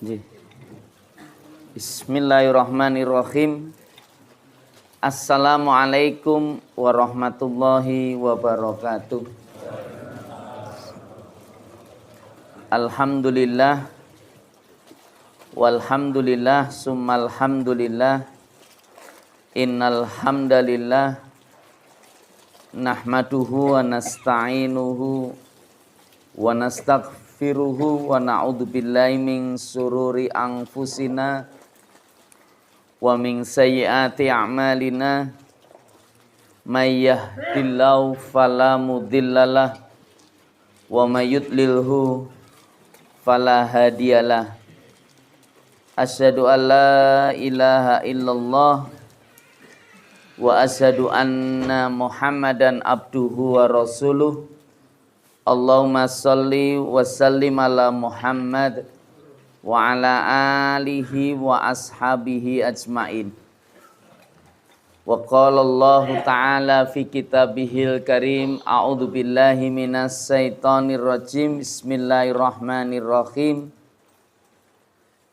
Ji. Bismillahirrahmanirrahim. Assalamualaikum warahmatullahi wabarakatuh. Alhamdulillah walhamdulillah summal hamdulillah. Innal hamdalillah nahmaduhu wa nasta'inuhu wa nastaghfiruhu wa na'udzu billahi min sururi anfusina wa min sayyiati a'malina. May yahdihillahu fala mudhillalah wa may yudlilhu fala hadiyalah. Asyhadu an la ilaha illallah wa asyhadu anna Muhammadan abduhu wa rasuluh. Allahumma sholli wa sallim ala Muhammad wa ala alihi wa ashabihi ajmain. Wa qala Allah ta'ala fi kitabihil karim, a'udzu billahi minas syaitonir rajim. Bismillahirrahmanirrahim.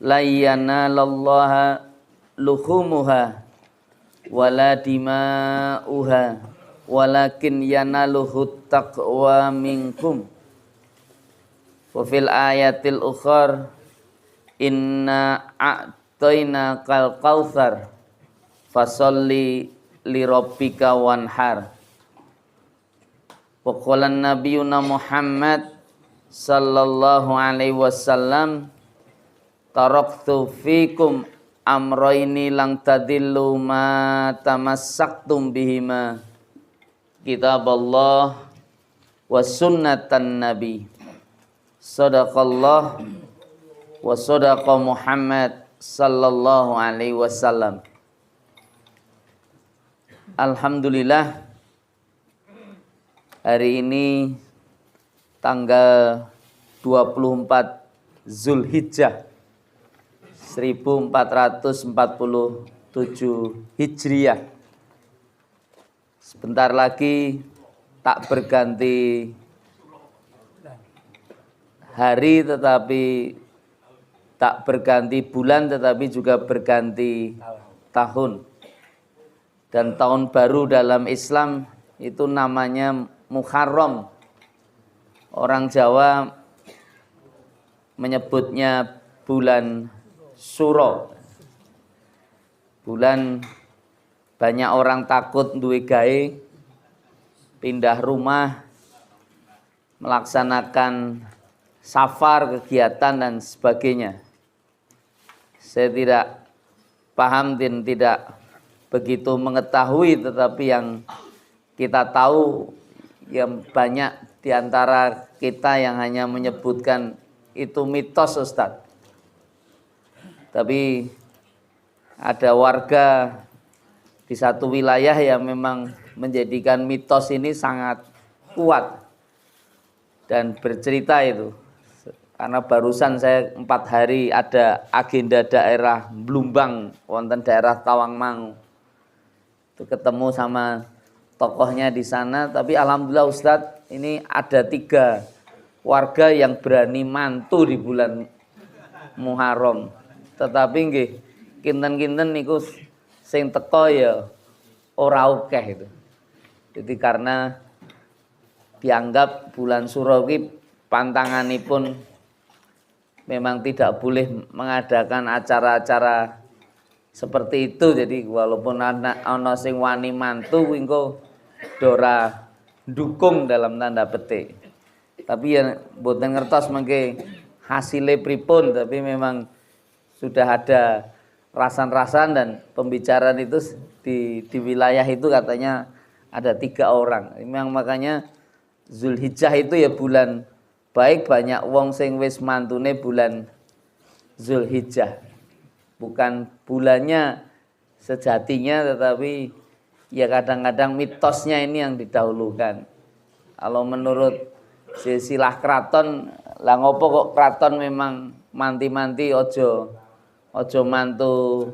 La yanalallaha luhumuha wala dima'uha walakin yanaluhu taqwa minkum. Wa fil ayatil ukhar inna a'tayna kal kautsar fasolli li rabbika wanhar. Wa qala nabiyuna Muhammad sallallahu alaihi wasallam, taraktu fikum amroini lang tadillu ma tamassaktum bihima, kitaballah wa sunnatan nabi. Sadaqallah wa sadaqa Muhammad sallallahu alaihi wasallam. Alhamdulillah, hari ini tanggal 24 Zulhijjah 1447 Hijriah. Sebentar lagi tak berganti hari, tetapi tak berganti bulan, tetapi juga berganti tahun. Dan tahun baru dalam Islam itu namanya Muharram. Orang Jawa menyebutnya bulan Suro. Bulan banyak orang takut duwe gawe, pindah rumah, melaksanakan safar, kegiatan dan sebagainya. Saya tidak paham dan tidak begitu mengetahui, tetapi yang kita tahu, yang banyak diantara kita yang hanya menyebutkan itu mitos, Ustadz. Tapi ada warga di satu wilayah yang memang menjadikan mitos ini sangat kuat dan bercerita itu. Karena barusan saya 4 hari ada agenda daerah Blumbang, wonten daerah Tawangmangu. Itu ketemu sama tokohnya di sana. Tapi alhamdulillah Ustadz, ini ada 3 warga yang berani mantu di bulan Muharram. Tetapi nggih kinten-kinten niku sing teko ya ora akeh itu. Jadi karena dianggap bulan Suro iki pantanganipun memang tidak boleh mengadakan acara-acara seperti itu. Jadi walaupun ana sing wani mantu kuwi engko dora dukung dalam tanda petik. Tapi ya mboten ngertos mengke hasile pripun, tapi memang sudah ada rasan-rasan dan pembicaraan itu di wilayah itu katanya ada 3 orang. Memang makanya Zulhijjah itu ya bulan baik, banyak wong sing wis mantune bulan Zulhijjah. Bukan bulannya sejatinya, tetapi ya kadang-kadang mitosnya ini yang didahulukan. Kalau menurut silsilah kraton, lah ngopo kok kraton memang manti-manti ojo mantu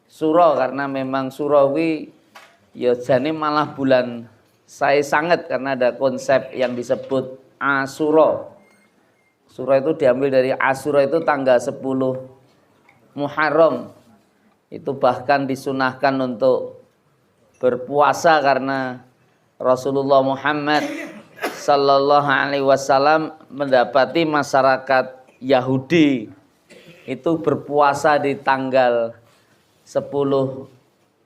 Suro, karena memang Suro kuwi ya jane malah bulan sae sanget karena ada konsep yang disebut Asura. Surah itu diambil dari Asyura, itu tanggal 10 Muharram. Itu bahkan disunahkan untuk berpuasa karena Rasulullah Muhammad Sallallahu Alaihi Wasallam mendapati masyarakat Yahudi itu berpuasa di tanggal 10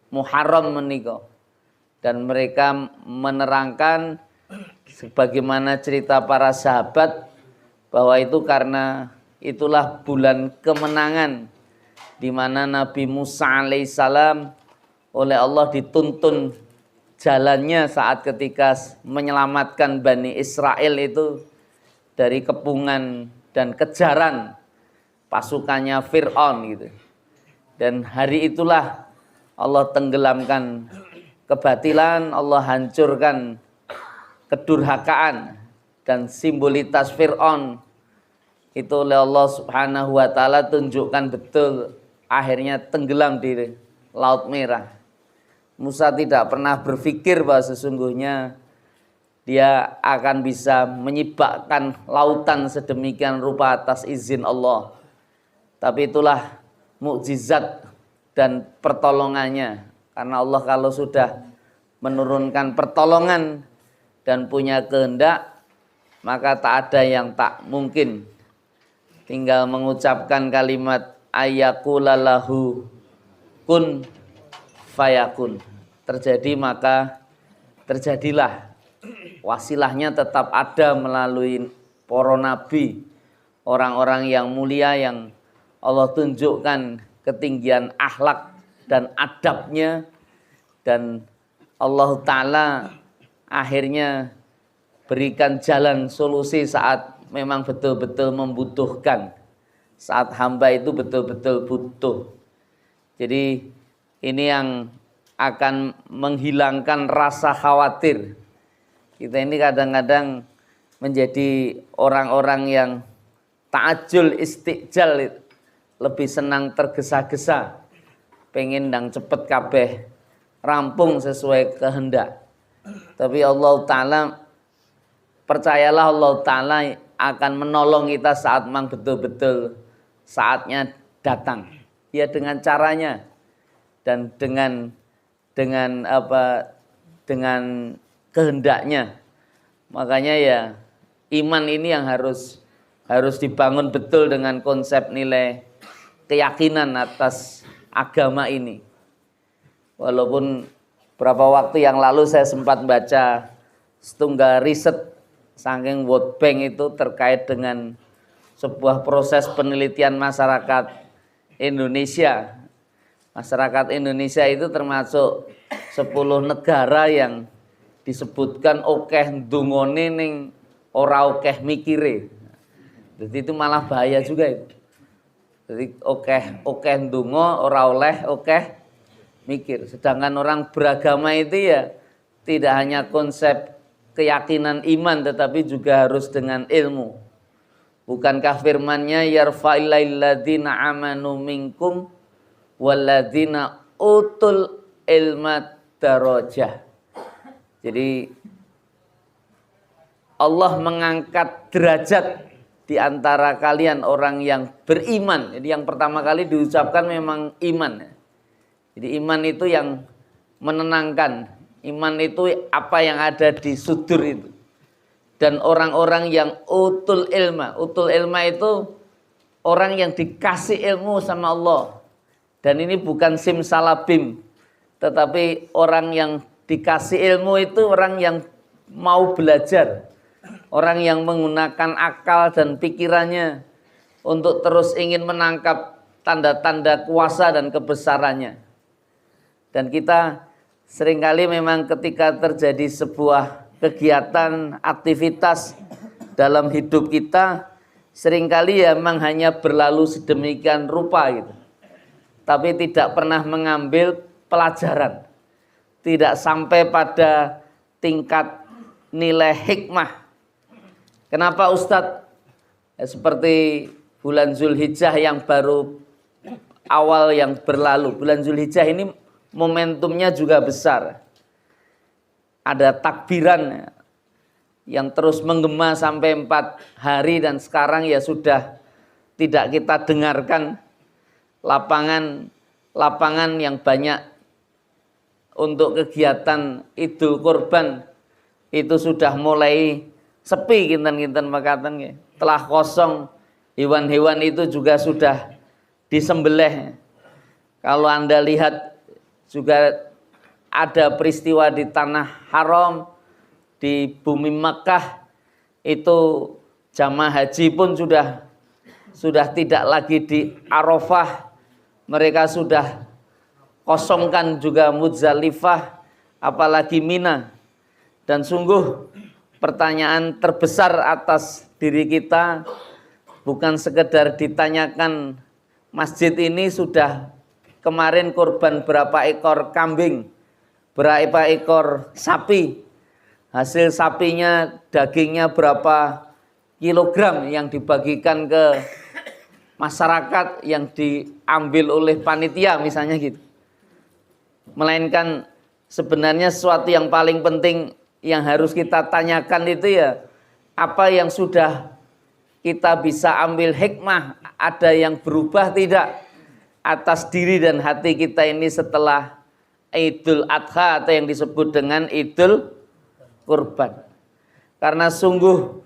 Muharram menika, dan mereka menerangkan sebagaimana cerita para sahabat bahwa itu karena itulah bulan kemenangan di mana Nabi Musa alaihissalam oleh Allah dituntun jalannya saat ketika menyelamatkan Bani Israel itu dari kepungan dan kejaran pasukannya Fir'aun gitu. Dan hari itulah Allah tenggelamkan kebatilan, Allah hancurkan kedurhakaan dan simbolitas Fir'aun itu oleh Allah Subhanahu wa taala tunjukkan betul, akhirnya tenggelam di Laut Merah. Musa tidak pernah berpikir bahwa sesungguhnya dia akan bisa menyibakkan lautan sedemikian rupa atas izin Allah. Tapi itulah mukjizat dan pertolongannya. Karena Allah kalau sudah menurunkan pertolongan dan punya kehendak, maka tak ada yang tak mungkin. Tinggal mengucapkan kalimat ayyakulalahu kun fayakun. Terjadi maka terjadilah. Wasilahnya tetap ada melalui para nabi, orang-orang yang mulia yang Allah tunjukkan ketinggian akhlak dan adabnya, dan Allah Ta'ala akhirnya berikan jalan solusi saat memang betul-betul membutuhkan, saat hamba itu betul-betul butuh. Jadi ini yang akan menghilangkan rasa khawatir. Kita ini kadang-kadang menjadi orang-orang yang ta'ajul istiqjal, lebih senang tergesa-gesa, pengen ndang cepet kabeh rampung sesuai kehendak. Tapi Allah Ta'ala, percayalah Allah Ta'ala akan menolong kita saat memang betul-betul saatnya datang. Ya dengan caranya dan dengan kehendaknya. Makanya ya iman ini yang harus dibangun betul dengan konsep nilai keyakinan atas agama ini. Walaupun beberapa waktu yang lalu saya sempat baca setunggal riset saking World Bank itu terkait dengan sebuah proses penelitian masyarakat Indonesia. Masyarakat Indonesia itu termasuk 10 negara yang disebutkan okeh ndungone ning ora okeh mikire. Jadi itu malah bahaya juga itu. Jadi okeh ndonga ora oleh okeh mikir. Sedangkan orang beragama itu ya tidak hanya konsep keyakinan iman, tetapi juga harus dengan ilmu. Bukankah firman-Nya yarfa'il ladzina amanu minkum walladzina utul ilma darajah. Jadi Allah mengangkat derajat di antara kalian orang yang beriman. Jadi yang pertama kali diucapkan memang iman. Jadi iman itu yang menenangkan. Iman itu apa yang ada di sudur itu. Dan orang-orang yang utul ilma. Utul ilma itu orang yang dikasih ilmu sama Allah. Dan ini bukan simsalabim. Tetapi orang yang dikasih ilmu itu orang yang mau belajar. Orang yang menggunakan akal dan pikirannya untuk terus ingin menangkap tanda-tanda kuasa dan kebesarannya. Dan kita seringkali memang ketika terjadi sebuah kegiatan, aktivitas dalam hidup kita, seringkali ya memang hanya berlalu sedemikian rupa gitu. Tapi tidak pernah mengambil pelajaran. Tidak sampai pada tingkat nilai hikmah. Kenapa Ustadz? Ya, seperti bulan Zulhijjah yang baru awal yang berlalu. Bulan Zulhijjah ini momentumnya juga besar. Ada takbiran yang terus menggema sampai 4 hari dan sekarang ya sudah tidak kita dengarkan. Lapangan yang banyak untuk kegiatan Idul Kurban itu sudah mulai sepi kinten-kinten makaten ya. Telah kosong, hewan-hewan itu juga sudah disembelih. Kalau Anda lihat juga ada peristiwa di tanah haram, di bumi Makkah, itu jamaah haji pun sudah tidak lagi di Arafah. Mereka sudah kosongkan juga Muzdalifah, apalagi Mina. Dan sungguh pertanyaan terbesar atas diri kita bukan sekedar ditanyakan masjid ini sudah kemarin kurban berapa ekor kambing, berapa ekor sapi, hasil sapinya, dagingnya berapa kilogram yang dibagikan ke masyarakat, yang diambil oleh panitia misalnya gitu. Melainkan sebenarnya sesuatu yang paling penting yang harus kita tanyakan itu ya, apa yang sudah kita bisa ambil hikmah, ada yang berubah tidak atas diri dan hati kita ini setelah Idul Adha atau yang disebut dengan Idul Kurban. Karena sungguh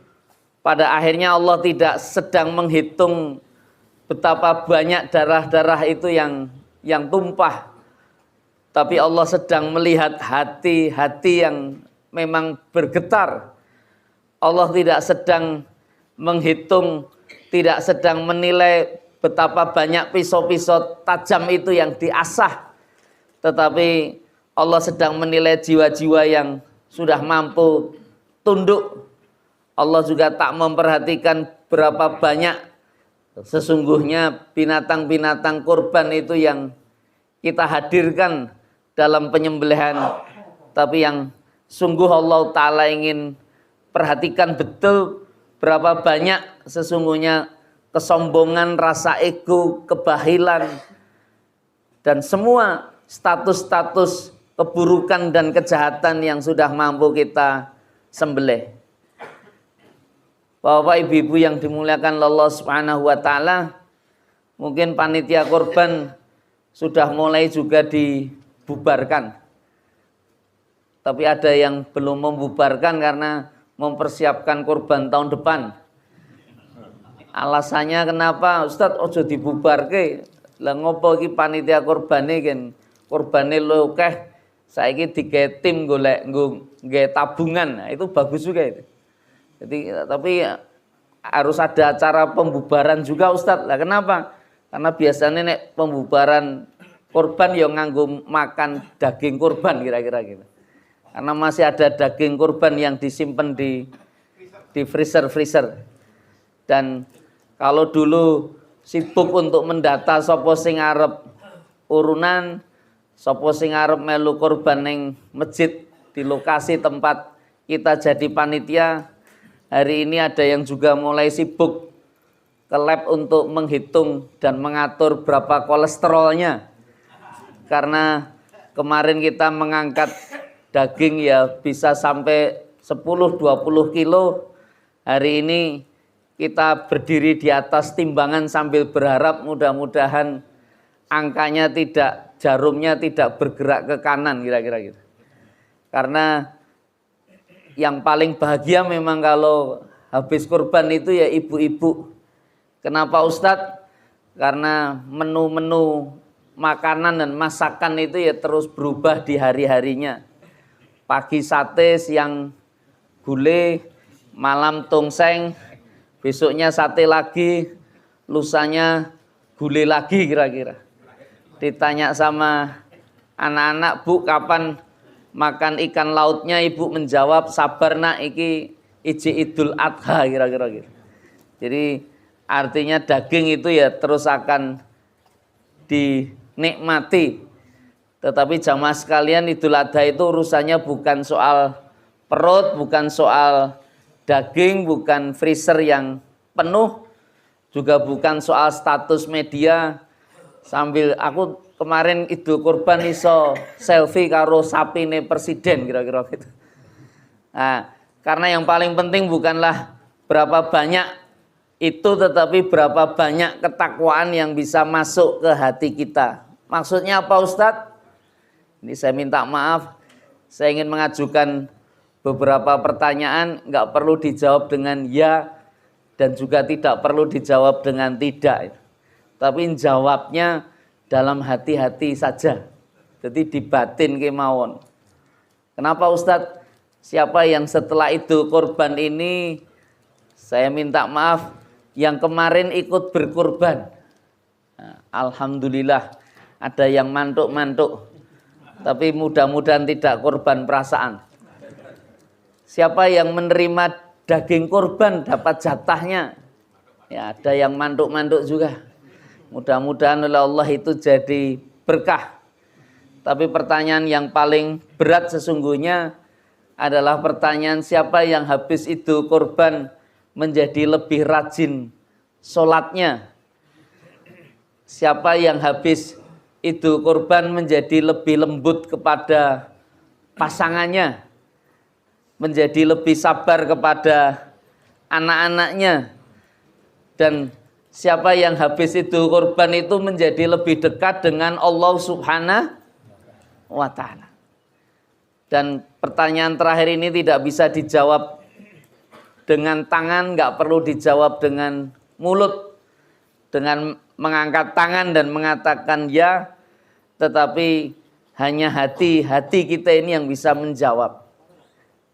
pada akhirnya Allah tidak sedang menghitung betapa banyak darah-darah itu yang tumpah, tapi Allah sedang melihat hati-hati yang memang bergetar. Allah tidak sedang menghitung, tidak sedang menilai betapa banyak pisau-pisau tajam itu yang diasah, tetapi Allah sedang menilai jiwa-jiwa yang sudah mampu tunduk. Allah juga tak memperhatikan berapa banyak sesungguhnya binatang-binatang kurban itu yang kita hadirkan dalam penyembelihan, tapi yang sungguh Allah Ta'ala ingin perhatikan betul berapa banyak sesungguhnya kesombongan, rasa ego, kebahilan, dan semua status-status keburukan dan kejahatan yang sudah mampu kita sembelih. Bapak ibu-ibu yang dimuliakan Allah Subhanahu wa taala, mungkin panitia kurban sudah mulai juga dibubarkan. Tapi ada yang belum membubarkan karena mempersiapkan kurban tahun depan. Alasannya kenapa? Ustadz ojo dibubarke. Lah ngopo iki panitia kurbane kan kurbane lho akeh. Saiki digawe tim golek nggawe tabungan. Nah, itu bagus juga itu. Jadi tapi harus ada acara pembubaran juga Ustadz. Lah kenapa? Karena biasanya nek pembubaran kurban ya nganggo makan daging kurban kira-kira gitu. Karena masih ada daging kurban yang disimpan di freezer. Dan kalau dulu sibuk untuk mendata sapa sing arep urunan, sapa sing arep melu kurban ning masjid di lokasi tempat kita jadi panitia, hari ini ada yang juga mulai sibuk ke lab untuk menghitung dan mengatur berapa kolesterolnya. Karena kemarin kita mengangkat daging ya bisa sampai 10-20 kilo. Hari ini kita berdiri di atas timbangan sambil berharap mudah-mudahan angkanya tidak, jarumnya tidak bergerak ke kanan kira-kira gitu. Karena yang paling bahagia memang kalau habis kurban itu ya ibu-ibu. Kenapa Ustadz? Karena menu-menu makanan dan masakan itu ya terus berubah di hari-harinya. Pagi sate, siang gulai, malam tongseng, besoknya sate lagi, lusanya gulai lagi kira-kira. Ditanya sama anak-anak, Bu kapan makan ikan lautnya? Ibu menjawab, sabar nak, iki Idul Adha kira-kira gitu. Jadi artinya daging itu ya terus akan dinikmati. Tetapi jamaah sekalian, Idul Adha itu urusannya bukan soal perut, bukan soal daging, bukan freezer yang penuh, juga bukan soal status media. Sambil aku kemarin Idul Kurban iso selfie karo sapine presiden kira-kira gitu. Nah, Karena yang paling penting bukanlah berapa banyak itu, tetapi berapa banyak ketakwaan yang bisa masuk ke hati kita. Maksudnya apa Ustadz? Ini saya minta maaf, saya ingin mengajukan beberapa pertanyaan, nggak perlu dijawab dengan ya, dan juga tidak perlu dijawab dengan tidak. Tapi jawabnya dalam hati-hati saja. Jadi dibatin kemauan. Kenapa Ustadz? Siapa yang setelah itu korban ini, saya minta maaf, yang kemarin ikut berkorban. Nah, alhamdulillah ada yang mantuk-mantuk. Tapi mudah-mudahan tidak korban perasaan. Siapa yang menerima daging korban dapat jatahnya. Ya, ada yang mantuk-mantuk juga. Mudah-mudahan oleh Allah itu jadi berkah. Tapi pertanyaan yang paling berat sesungguhnya adalah pertanyaan siapa yang habis itu korban menjadi lebih rajin sholatnya. Siapa yang habis itu korban menjadi lebih lembut kepada pasangannya, menjadi lebih sabar kepada anak-anaknya, dan siapa yang habis itu korban itu menjadi lebih dekat dengan Allah Subhanahu wa Ta'ala. Dan pertanyaan terakhir ini tidak bisa dijawab dengan tangan, nggak perlu dijawab dengan mulut, dengan mengangkat tangan dan mengatakan ya, tetapi hanya hati kita ini yang bisa menjawab.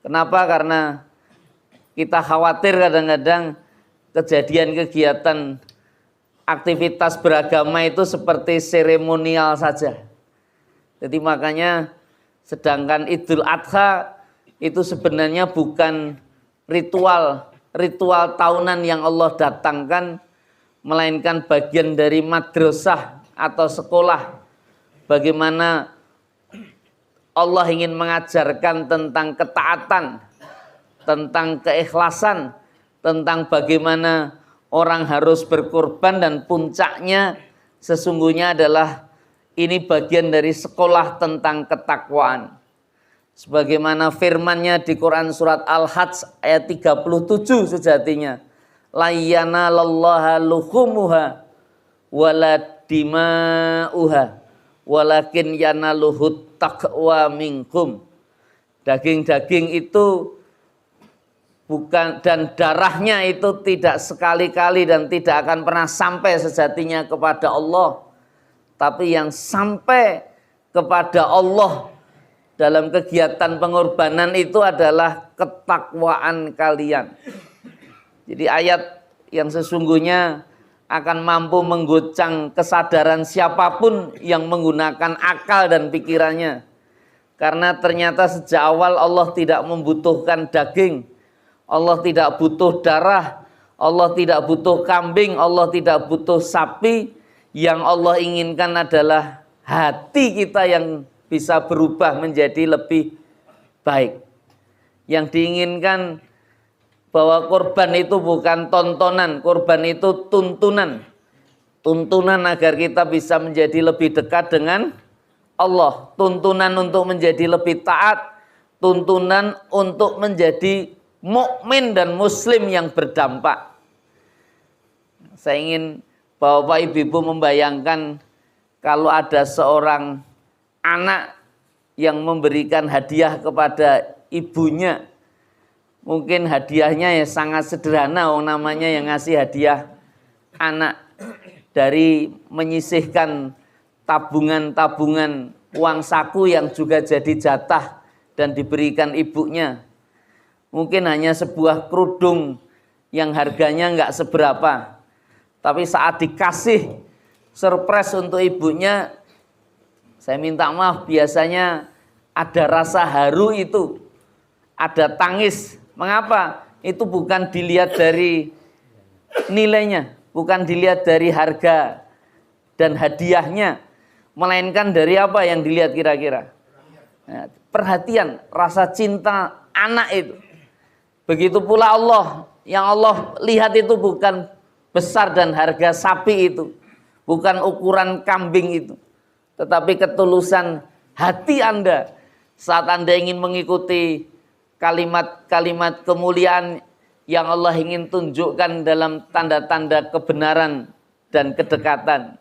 Kenapa? Karena kita khawatir kadang-kadang kejadian kegiatan aktivitas beragama itu seperti seremonial saja. Jadi makanya sedangkan Idul Adha itu sebenarnya bukan ritual tahunan yang Allah datangkan, melainkan bagian dari madrasah atau sekolah. Bagaimana Allah ingin mengajarkan tentang ketaatan, tentang keikhlasan, tentang bagaimana orang harus berkorban, dan puncaknya sesungguhnya adalah ini bagian dari sekolah tentang ketakwaan. Sebagaimana firman-Nya di Quran surat Al-Hajj ayat 37 sejatinya. La yanalallaha luhumuha wala dima'uha walakin yanaluhut taqwa minkum. Daging-daging itu bukan, dan darahnya itu tidak sekali-kali dan tidak akan pernah sampai sejatinya kepada Allah. Tapi yang sampai kepada Allah dalam kegiatan pengorbanan itu adalah ketakwaan kalian. Jadi ayat yang sesungguhnya akan mampu menggoncang kesadaran siapapun yang menggunakan akal dan pikirannya. Karena ternyata sejak awal Allah tidak membutuhkan daging, Allah tidak butuh darah, Allah tidak butuh kambing, Allah tidak butuh sapi. Yang Allah inginkan adalah hati kita yang bisa berubah menjadi lebih baik. Yang diinginkan bahwa korban itu bukan tontonan, korban itu tuntunan. Tuntunan agar kita bisa menjadi lebih dekat dengan Allah. Tuntunan untuk menjadi lebih taat. Tuntunan untuk menjadi mukmin dan muslim yang berdampak. Saya ingin Bapak Ibu membayangkan kalau ada seorang anak yang memberikan hadiah kepada ibunya. Mungkin hadiahnya ya sangat sederhana, namanya yang ngasih hadiah anak, dari menyisihkan tabungan-tabungan uang saku yang juga jadi jatah dan diberikan ibunya. Mungkin hanya sebuah kerudung yang harganya nggak seberapa. Tapi saat dikasih surprise untuk ibunya, saya minta maaf, biasanya ada rasa haru itu, ada tangis. Mengapa? Itu bukan dilihat dari nilainya, bukan dilihat dari harga dan hadiahnya, melainkan dari apa yang dilihat kira-kira? Nah, perhatian, rasa cinta anak itu. Begitu pula Allah, yang Allah lihat itu bukan besar dan harga sapi itu, bukan ukuran kambing itu, tetapi ketulusan hati Anda saat Anda ingin mengikuti kalimat-kalimat kemuliaan yang Allah ingin tunjukkan dalam tanda-tanda kebenaran dan kedekatan.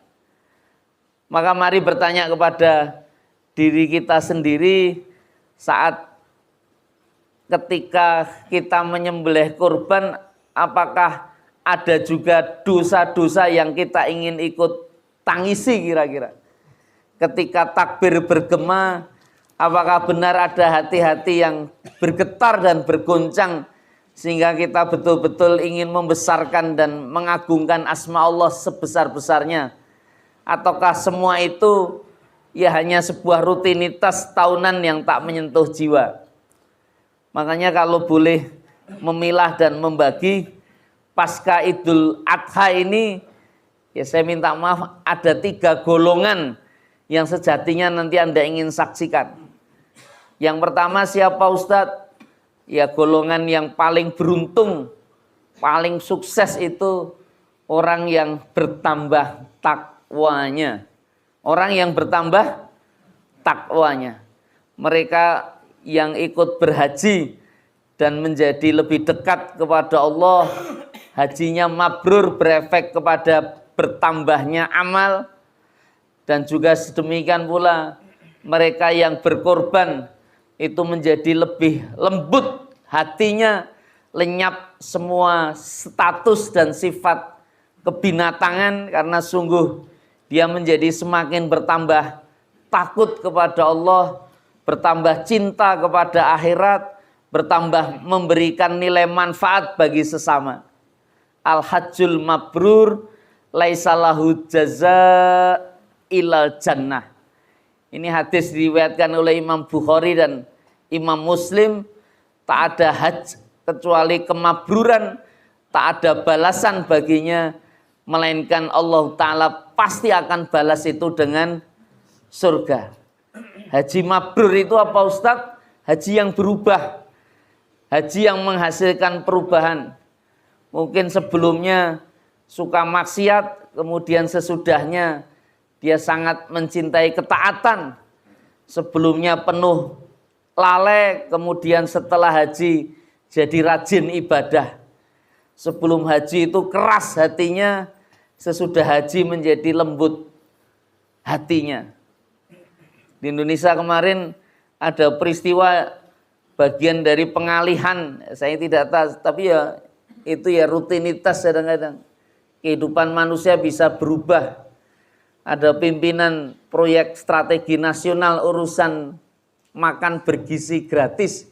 Maka mari bertanya kepada diri kita sendiri saat ketika kita menyembelih kurban, apakah ada juga dosa-dosa yang kita ingin ikut tangisi kira-kira. Ketika takbir bergema, apakah benar ada hati-hati yang bergetar dan bergoncang sehingga kita betul-betul ingin membesarkan dan mengagungkan asma Allah sebesar-besarnya? Ataukah semua itu ya hanya sebuah rutinitas tahunan yang tak menyentuh jiwa? Makanya kalau boleh memilah dan membagi, pasca Idul Adha ini, ya saya minta maaf, ada 3 golongan yang sejatinya nanti Anda ingin saksikan. Yang pertama siapa Ustadz? Ya golongan yang paling beruntung, paling sukses itu orang yang bertambah takwanya. Orang yang bertambah takwanya. Mereka yang ikut berhaji dan menjadi lebih dekat kepada Allah, hajinya mabrur, berefek kepada bertambahnya amal. Dan juga sedemikian pula mereka yang berkorban itu menjadi lebih lembut hatinya, lenyap semua status dan sifat kebinatangan, karena sungguh dia menjadi semakin bertambah takut kepada Allah, bertambah cinta kepada akhirat, bertambah memberikan nilai manfaat bagi sesama. Al-hajjul mabrur laisa lahu jazaa ilal jannah. Ini hadis diriwayatkan oleh Imam Bukhari dan Imam Muslim. Tak ada haji kecuali kemabruran, tak ada balasan baginya, melainkan Allah Ta'ala pasti akan balas itu dengan surga. Haji mabrur itu apa Ustadz? Haji yang berubah, haji yang menghasilkan perubahan. Mungkin sebelumnya suka maksiat, kemudian sesudahnya dia sangat mencintai ketaatan. Sebelumnya penuh lalai, kemudian setelah haji jadi rajin ibadah. Sebelum haji itu keras hatinya, sesudah haji menjadi lembut hatinya. Di Indonesia kemarin ada peristiwa bagian dari pengalihan, saya tidak tahu, tapi ya itu ya rutinitas kadang-kadang. Kehidupan manusia bisa berubah. Ada pimpinan proyek strategi nasional urusan makan bergizi gratis.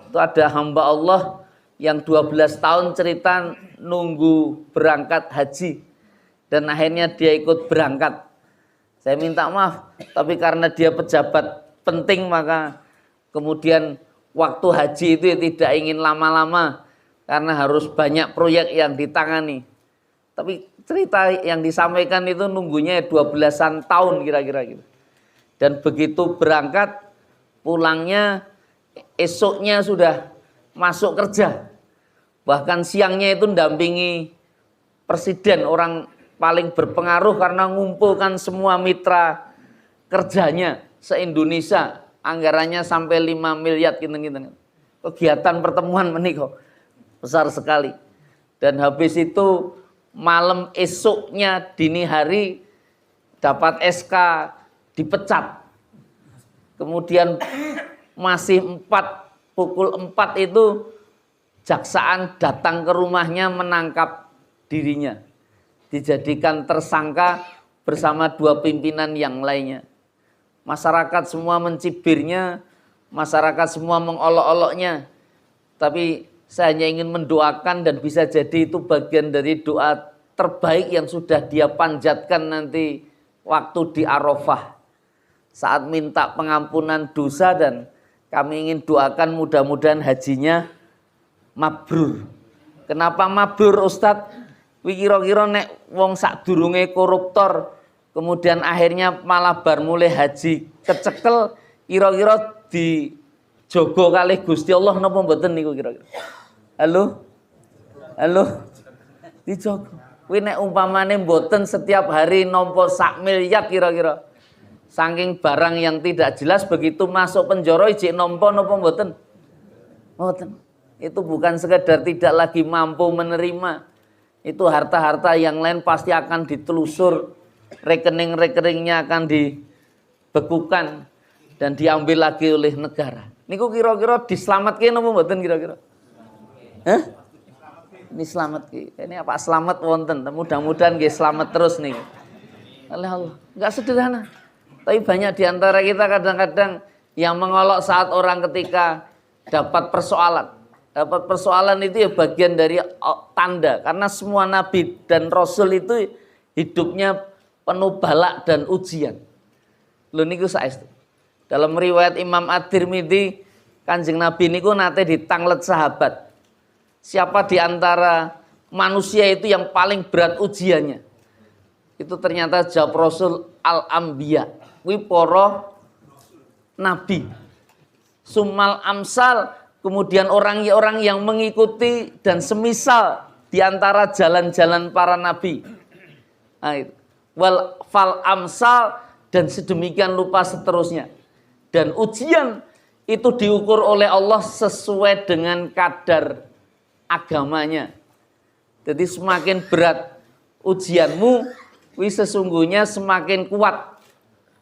Itu ada hamba Allah yang 12 tahun cerita nunggu berangkat haji. Dan akhirnya dia ikut berangkat. Saya minta maaf, tapi karena dia pejabat penting maka kemudian waktu haji itu tidak ingin lama-lama karena harus banyak proyek yang ditangani. Tapi cerita yang disampaikan itu nunggunya 12-an tahun kira-kira gitu. Dan begitu berangkat, pulangnya esoknya sudah masuk kerja. Bahkan siangnya itu mendampingi presiden, orang paling berpengaruh karena ngumpulkan semua mitra kerjanya se-Indonesia. Anggarannya sampai 5 miliar gitu-gitu. Kegiatan pertemuan menikah besar sekali. Dan habis itu malam esoknya dini hari dapat SK dipecat. Kemudian masih pukul 4 itu jaksaan datang ke rumahnya menangkap dirinya. Dijadikan tersangka bersama 2 pimpinan yang lainnya. Masyarakat semua mencibirnya, masyarakat semua mengolok-oloknya. Tapi saya hanya ingin mendoakan dan bisa jadi itu bagian dari doa terbaik yang sudah dia panjatkan nanti waktu di Arafah. Saat minta pengampunan dosa, dan kami ingin doakan mudah-mudahan hajinya mabrur. Kenapa mabrur Ustadz? Kira-kira nek wong sadurunge koruptor, kemudian akhirnya malah bar mulai haji kecekel, kira-kira dijogo kalih Gusti Allah napa mboten niku kira-kira? Halo? Dijogo. Kuwi nek umpamane mboten setiap hari nampa 1 miliar kira-kira. Saking barang yang tidak jelas begitu masuk penjara ijik nampa napa mboten? Itu bukan sekedar tidak lagi mampu menerima. Itu harta-harta yang lain pasti akan ditelusur, rekening-rekeningnya akan dibekukan dan diambil lagi oleh negara. Niku kira-kira diselamatke napa mboten kira-kira? Hah? Ini selamat ini apa selamat wonten. Mudah-mudahan nggih selamat terus nih. Allah, enggak sederhana. Tapi banyak di antara kita kadang-kadang yang mengolok saat orang ketika dapat persoalan. Dapat persoalan itu ya bagian dari tanda. Karena semua nabi dan rasul itu hidupnya penuh balak dan ujian. Lho niku saestu. Dalam riwayat Imam At-Tirmidzi, Kanjeng Nabi niku nate ditanglet sahabat. Siapa di antara manusia itu yang paling berat ujiannya? Itu ternyata jawab Rasul al-Anbiya. Kuwi para nabi. Sumal amsal, kemudian orang-orang yang mengikuti dan semisal di antara jalan-jalan para nabi. Nah, wal fal amsal dan sedemikian lupa seterusnya. Dan ujian itu diukur oleh Allah sesuai dengan kadar agamanya. Jadi semakin berat ujianmu, sesungguhnya semakin kuat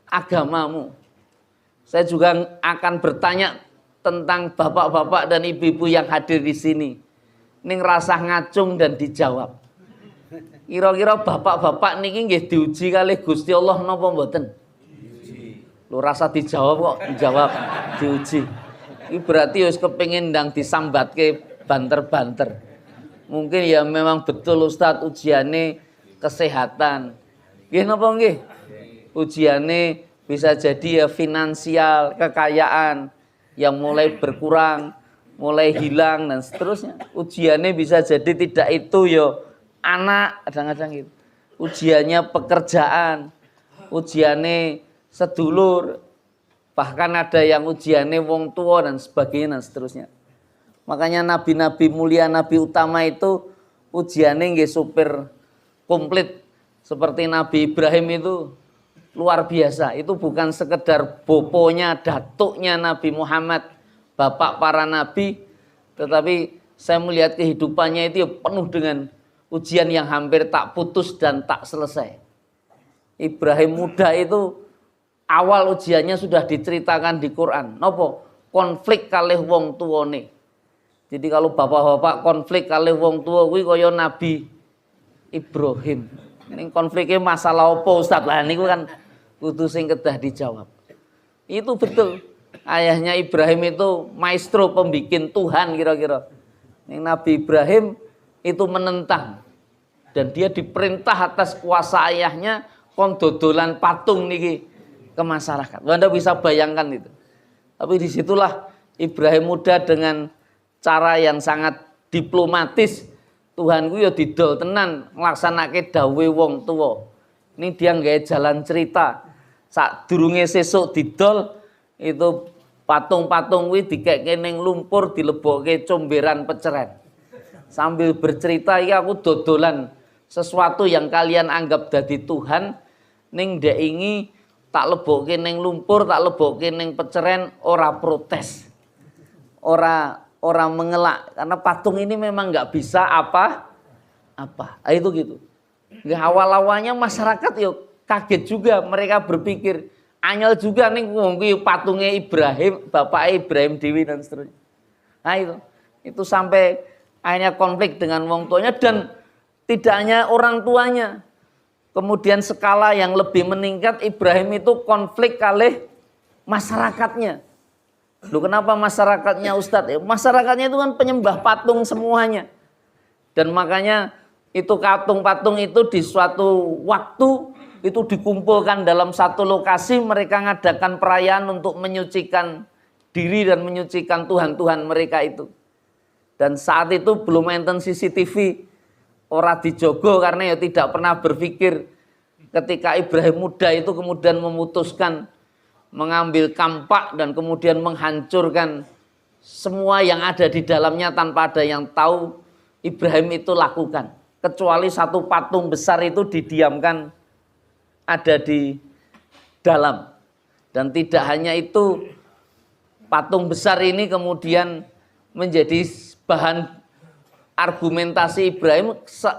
agamamu. Saya juga akan bertanya tentang bapak-bapak dan ibu-ibu yang hadir di sini. Ning rasah ngacung dan dijawab. Kira-kira bapak-bapak niki nggih diuji kali Gusti Allah napa mboten? Lu rasa dijawab kok dijawab diuji. Ini berarti wis kepengin ndang disambatke banter-banter. Mungkin ya memang betul Ustadz ujiannya kesehatan. Nggih napa nggih? Ujiannya bisa jadi ya finansial, kekayaan yang mulai berkurang, mulai hilang dan seterusnya. Ujiannya bisa jadi tidak itu ya anak kadang-kadang gitu. Ujiannya pekerjaan, ujiannya sedulur, bahkan ada yang ujiannya wong tua dan sebagainya dan seterusnya. Makanya nabi-nabi mulia, nabi utama itu ujiannya nggih supir komplit. Seperti Nabi Ibrahim itu luar biasa. Itu bukan sekedar boponya, datuknya Nabi Muhammad, bapak para nabi. Tetapi saya melihat kehidupannya itu penuh dengan ujian yang hampir tak putus dan tak selesai. Ibrahim muda itu awal ujiannya sudah diceritakan di Quran. Nopo? Konflik kalih wong tuwane. Jadi kalau bapak-bapak konflik kali wong tua kuwi kaya Nabi Ibrahim. Ini konfliknya masalah apa Ustaz? Lah niku kan kudu sing kedah dijawab. Itu betul. Ayahnya Ibrahim itu maestro pembikin Tuhan kira-kira. Yang Nabi Ibrahim itu menentang dan dia diperintah atas kuasa ayahnya kon dodolan patung niki ke masyarakat. Anda bisa bayangkan itu. Tapi disitulah Ibrahim muda dengan cara yang sangat diplomatis. Tuhanku ya didol tenan nglaksanake dawuhe wong tuwa. Ini dia nggawe jalan cerita. Sak durunge sesuk didol itu patung-patung kuwi dikeke ning lumpur dilebokke comberan peceren. Sambil bercerita, "Ya aku dodolan sesuatu yang kalian anggap dadi Tuhan ning ndek ingi tak lebokke ning lumpur, tak lebokke ning peceren ora protes. Ora mengelak karena patung ini memang nggak bisa apa. Itu gitu. Nggak awal-awalnya masyarakat yuk kaget juga, mereka berpikir anyel juga nih wong kuwi patungnya Ibrahim, bapak Ibrahim Dewi dan seterusnya. Nah itu sampai akhirnya konflik dengan wong tuanya dan tidak hanya orang tuanya. Kemudian skala yang lebih meningkat Ibrahim itu konflik kalih masyarakatnya. Loh kenapa masyarakatnya Ustadz? Masyarakatnya itu kan penyembah patung semuanya. Dan makanya itu patung-patung itu di suatu waktu itu dikumpulkan dalam satu lokasi. Mereka ngadakan perayaan untuk menyucikan diri dan menyucikan Tuhan-Tuhan mereka itu. Dan saat itu belum enten CCTV. Ora dijogo karena ya tidak pernah berpikir ketika Ibrahim muda itu kemudian memutuskan mengambil kampak dan kemudian menghancurkan semua yang ada di dalamnya tanpa ada yang tahu. Ibrahim itu lakukan. Kecuali satu patung besar itu didiamkan ada di dalam. Dan tidak hanya itu, patung besar ini kemudian menjadi bahan argumentasi Ibrahim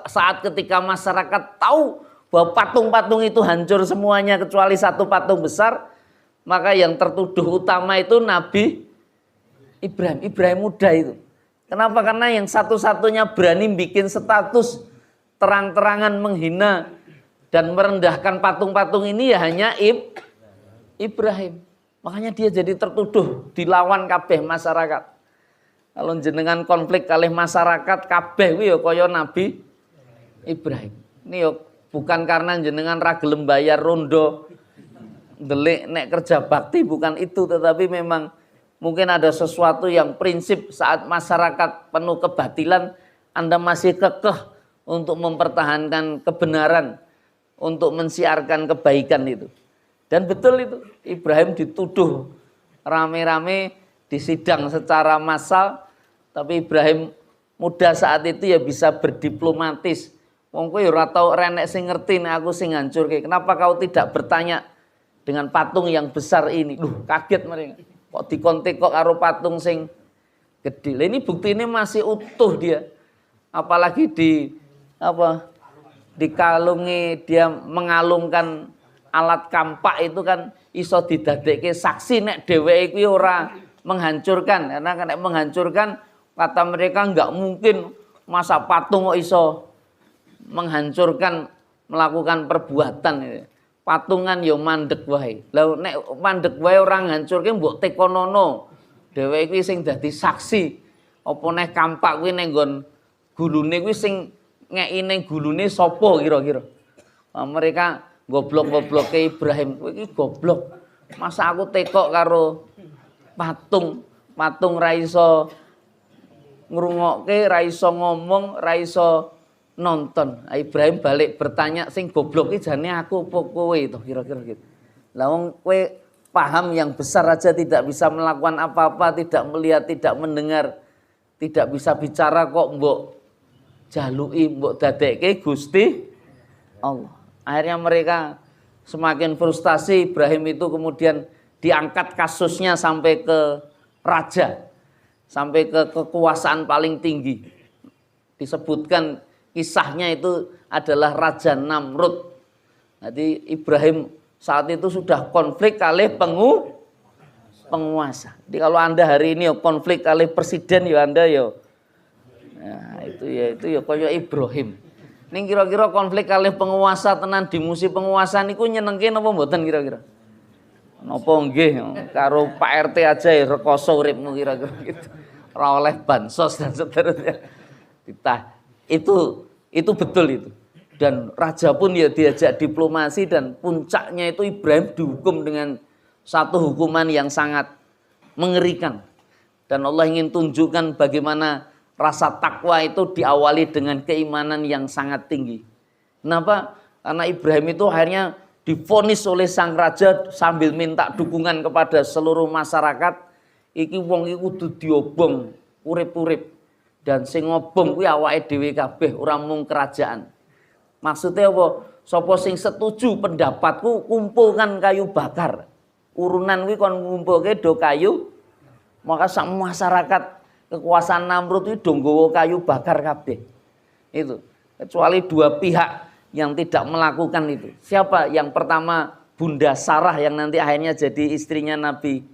saat ketika masyarakat tahu bahwa patung-patung itu hancur semuanya kecuali satu patung besar, maka yang tertuduh utama itu Nabi Ibrahim muda itu. Kenapa? Karena yang satu-satunya berani bikin status terang-terangan menghina dan merendahkan patung-patung ini ya hanya Ibrahim. Makanya dia jadi tertuduh, dilawan kabeh masyarakat. Kalau jenengan konflik kalih masyarakat kabeh kuwi ya kaya Nabi Ibrahim. Ini ya bukan karena jenengan ra gelem bayar rondo ndelik nek kerja bakti, bukan itu, tetapi memang mungkin ada sesuatu yang prinsip saat masyarakat penuh kebatilan Anda masih kekeh untuk mempertahankan kebenaran, untuk mensiarkan kebaikan itu. Dan betul itu, Ibrahim dituduh rame-rame di sidang secara massal, tapi Ibrahim muda saat itu ya bisa berdiplomatis. Wong kowe ora tau renek sing ngerti nek aku sing ngancurke. Kenapa kau tidak bertanya dengan patung yang besar ini? Kaget mereka. Kok dikontek kok karo patung sing gede. Ini bukti ini masih utuh dia. Apalagi dikalungi, dia mengalungkan alat kampak itu kan iso didadekke saksi nek dheweke kuwi ora menghancurkan. Karena nek menghancurkan kata mereka enggak mungkin masa patung kok iso menghancurkan, melakukan perbuatan itu. Patungan yo mandek wae. Lah nek mandek wae ora ngancurke mbok tekonono. Dheweke kuwi sing dadi saksi. Apa neh kampak kuwi ning nggon gulune kuwi sing ngeki ning gulune sapa kira-kira. Mereka goblok-gobloke Ibrahim. Kowe iki goblok. Masa aku tekok karo patung ra iso ngrungokke, ra iso ngomong, ra iso nonton. Ibrahim balik bertanya, sing goblok iki jane aku apa kowe to kira-kira gitu. Lah wong kowe paham yang besar aja tidak bisa melakukan apa-apa, tidak melihat, tidak mendengar, tidak bisa bicara kok mbok jaluki, mbok dadekke Gusti Allah. Akhirnya mereka semakin frustasi. Ibrahim itu kemudian diangkat kasusnya sampai ke raja, sampai ke kekuasaan paling tinggi. Disebutkan kisahnya itu adalah Raja Namrud. Jadi Ibrahim saat itu sudah konflik kalih penguasa. Jadi kalau Anda hari ini konflik kalih presiden ya Anda ya. Nah, itu ya kaya Ibrahim. Ning kira-kira konflik kalih penguasa tenan di musim penguasa niku nyenengke napa mboten kira-kira? Napa nggih karo Pak RT aja ya rekoso uripmu kira-kira gitu. Ora oleh bansos dan seterusnya. Itu betul itu. Dan raja pun ya diajak diplomasi dan puncaknya itu Ibrahim dihukum dengan satu hukuman yang sangat mengerikan. Dan Allah ingin tunjukkan bagaimana rasa takwa itu diawali dengan keimanan yang sangat tinggi. Kenapa? Karena Ibrahim itu akhirnya divonis oleh sang raja sambil minta dukungan kepada seluruh masyarakat. Iki wong iki kudu diobong urip-urip. Dan sing ngobong kuwi awake dhewe kabeh, ora mung kerajaan. Maksudnya apa? Sapa sing setuju pendapatku kumpulkan kayu bakar. Urunan kuwi kon ngumpulke do kayu. Maka sak masyarakat kekuasaan Namrud itu do nggawa kayu bakar kabeh. Itu. Kecuali dua pihak yang tidak melakukan itu. Siapa? Yang pertama Bunda Sarah yang nanti akhirnya jadi istrinya Nabi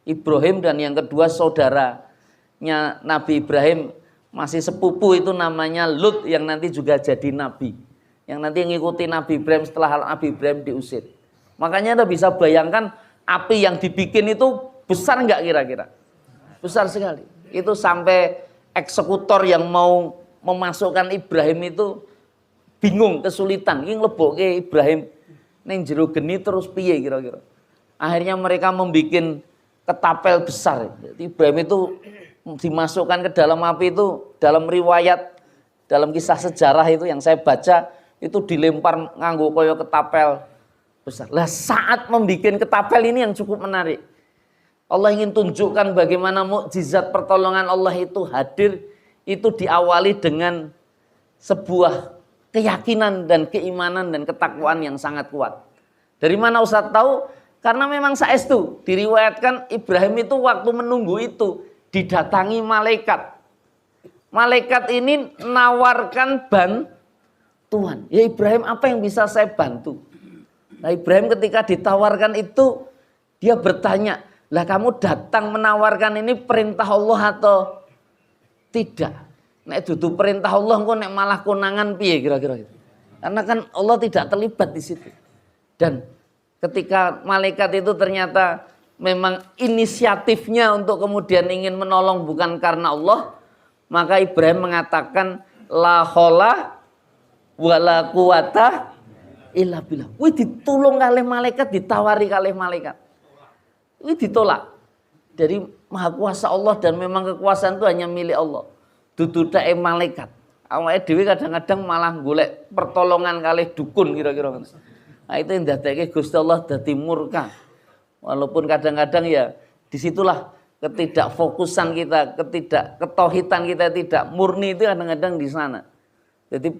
Ibrahim, dan yang kedua saudaranya Nabi Ibrahim masih sepupu itu namanya Lut yang nanti juga jadi nabi. Yang nanti ngikuti Nabi Ibrahim setelah Nabi Ibrahim diusir. Makanya Anda bisa bayangkan api yang dibikin itu besar enggak kira-kira? Besar sekali. Itu sampai eksekutor yang mau memasukkan Ibrahim itu bingung, kesulitan. Ini nglebokke Ibrahim ning jero geni terus piye kira-kira. Akhirnya mereka membuat ketapel besar. Jadi Ibrahim itu dimasukkan ke dalam api itu, dalam riwayat, dalam kisah sejarah itu yang saya baca, itu dilempar nganggo koyo ketapel besar. Lah saat membuat ketapel ini yang cukup menarik. Allah ingin tunjukkan bagaimana mukjizat pertolongan Allah itu hadir, itu diawali dengan sebuah keyakinan dan keimanan dan ketakwaan yang sangat kuat. Dari mana Ustaz tahu? Karena memang saestu diriwayatkan Ibrahim itu waktu menunggu itu didatangi malaikat. Malaikat ini nawarkan bantuan. Ya Ibrahim, apa yang bisa saya bantu? Nah Ibrahim ketika ditawarkan itu, dia bertanya, lah kamu datang menawarkan ini perintah Allah atau tidak? Nek dudu perintah Allah, kok nek malah konangan piye kira-kira gitu. Karena kan Allah tidak terlibat di situ. Dan ketika malaikat itu ternyata memang inisiatifnya untuk kemudian ingin menolong bukan karena Allah, maka Ibrahim mengatakan la haula wala quwata illa billah. Wih ditolong oleh malaikat, ditawari oleh malaikat. Wih ditolak. Dari maha kuasa Allah dan memang kekuasaan itu hanya milik Allah. Dudu dae malaikat. Awake dhewe kadang-kadang malah golek pertolongan kalih dukun kira-kira. Nah itu yang dadekke Gusti Allah dadi murka. Walaupun kadang-kadang ya disitulah ketidakfokusan kita, ketauhidan kita tidak murni itu kadang-kadang di sana. Jadi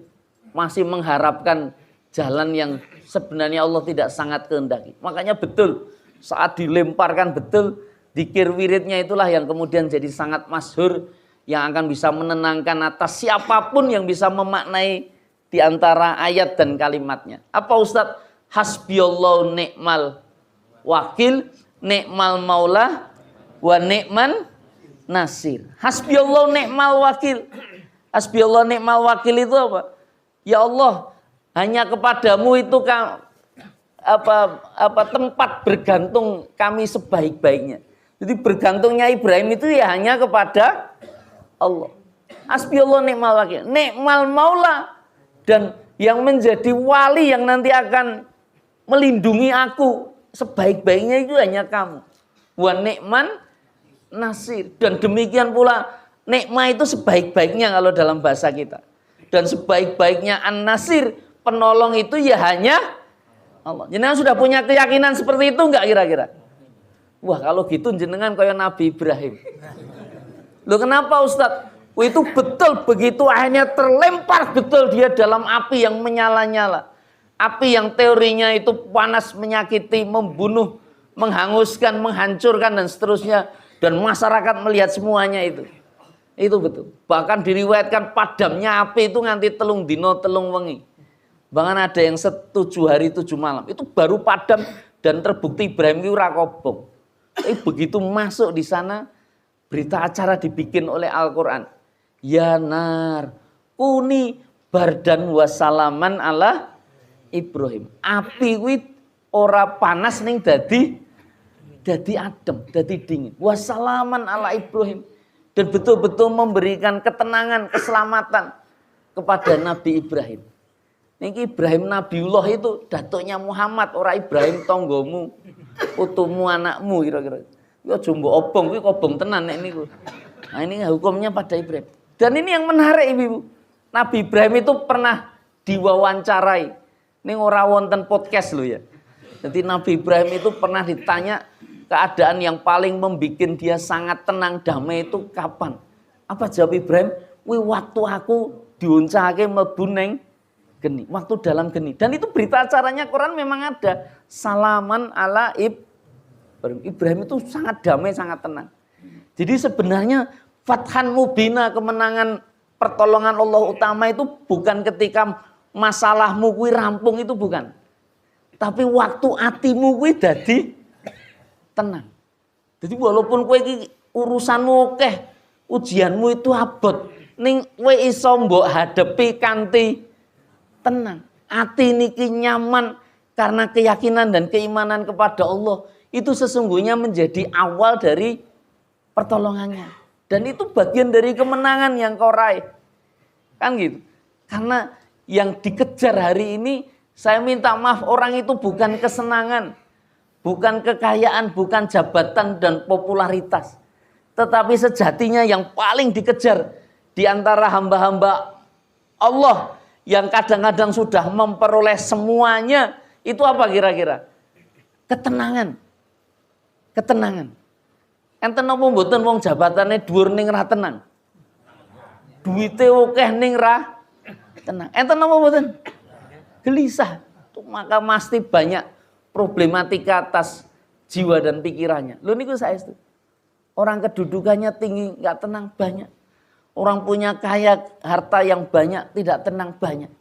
masih mengharapkan jalan yang sebenarnya Allah tidak sangat kehendaki. Makanya betul saat dilemparkan betul zikir wiridnya itulah yang kemudian jadi sangat masyhur, yang akan bisa menenangkan atas siapapun yang bisa memaknai di antara ayat dan kalimatnya. Apa Ustadz? Hasbiyallahu ni'mal wakil, ni'mal maula, wa ni'man nasir. Hasbiyallahu ni'mal wakil. Hasbiyallahu ni'mal wakil itu apa? Ya Allah, hanya kepadamu itu tempat bergantung kami sebaik-baiknya. Jadi bergantungnya Ibrahim itu ya hanya kepada Allah. Hasbiyallahu ni'mal wakil, ni'mal maula, dan yang menjadi wali yang nanti akan melindungi aku sebaik-baiknya itu hanya kamu. Wa ni'man nasir, dan demikian pula nikmah itu sebaik-baiknya kalau dalam bahasa kita. Dan sebaik-baiknya an-nasir, penolong itu ya hanya Allah. Jenengan sudah punya keyakinan seperti itu enggak kira-kira? Wah kalau gitu jenengan kayak Nabi Ibrahim. Loh kenapa Ustadz? Itu betul begitu akhirnya terlempar betul dia dalam api yang menyala-nyala. Api yang teorinya itu panas, menyakiti, membunuh, menghanguskan, menghancurkan dan seterusnya. Dan masyarakat melihat semuanya itu. Itu betul. Bahkan diriwayatkan padamnya api itu nganti telung dino telung wengi. Bahkan ada yang 7 hari 7 malam. Itu baru padam dan terbukti Ibrahim itu ora kobong. Tapi begitu masuk di sana, berita acara dibikin oleh Al-Quran. Ya nar, kuni bardan wasalaman ala Ibrahim. Api kuwi ora panas ning dadi adem, dadi dingin. Wasalaman ala Ibrahim. Dan betul-betul memberikan ketenangan, keselamatan kepada Nabi Ibrahim. Niki Ibrahim Nabiullah itu datuknya Muhammad, ora Ibrahim tonggomu, putumu, anakmu kira-kira. Ya jumbo obong, kuwi kobong tenan nek niku. Nah ini hukumnya pada Ibrahim. Dan ini yang menarik Ibu. Nabi Ibrahim itu pernah diwawancarai. Ini ora wonten podcast lho ya. Jadi Nabi Ibrahim itu pernah ditanya keadaan yang paling membuat dia sangat tenang, damai itu kapan? Apa jawab Ibrahim? Waktu aku diuncake mlebu ning geni, waktu dalam geni. Dan itu berita acaranya Quran memang ada. Salaman ala Ibrahim. Ibrahim itu sangat damai, sangat tenang. Jadi sebenarnya fathan mubina, kemenangan pertolongan Allah utama itu bukan ketika masalahmu kuwi rampung, itu bukan. Tapi waktu atimu kuwi dadi tenang. Jadi walaupun kowe iki urusanmu akeh, ujianmu itu abot, ning kowe iso mbok hadepi kanthi tenang. Ati niki nyaman karena keyakinan dan keimanan kepada Allah. Itu sesungguhnya menjadi awal dari pertolongannya. Dan itu bagian dari kemenangan yang kau raih. Kan gitu. Karena yang dikejar hari ini, saya minta maaf, orang itu bukan kesenangan, bukan kekayaan, bukan jabatan dan popularitas. Tetapi sejatinya yang paling dikejar di antara hamba-hamba Allah yang kadang-kadang sudah memperoleh semuanya, itu apa kira-kira? Ketenangan. Ketenangan. Enten apa mboten wong jabatane dhuwur ning ra tenang. Duwite akeh ning ra tenang. Enten apa mboten? Gelisah. Maka pasti banyak problematika atas jiwa dan pikirannya. Lho niku saestu. Orang kedudukannya tinggi, nggak tenang, banyak. Orang punya kaya, harta yang banyak, tidak tenang, banyak.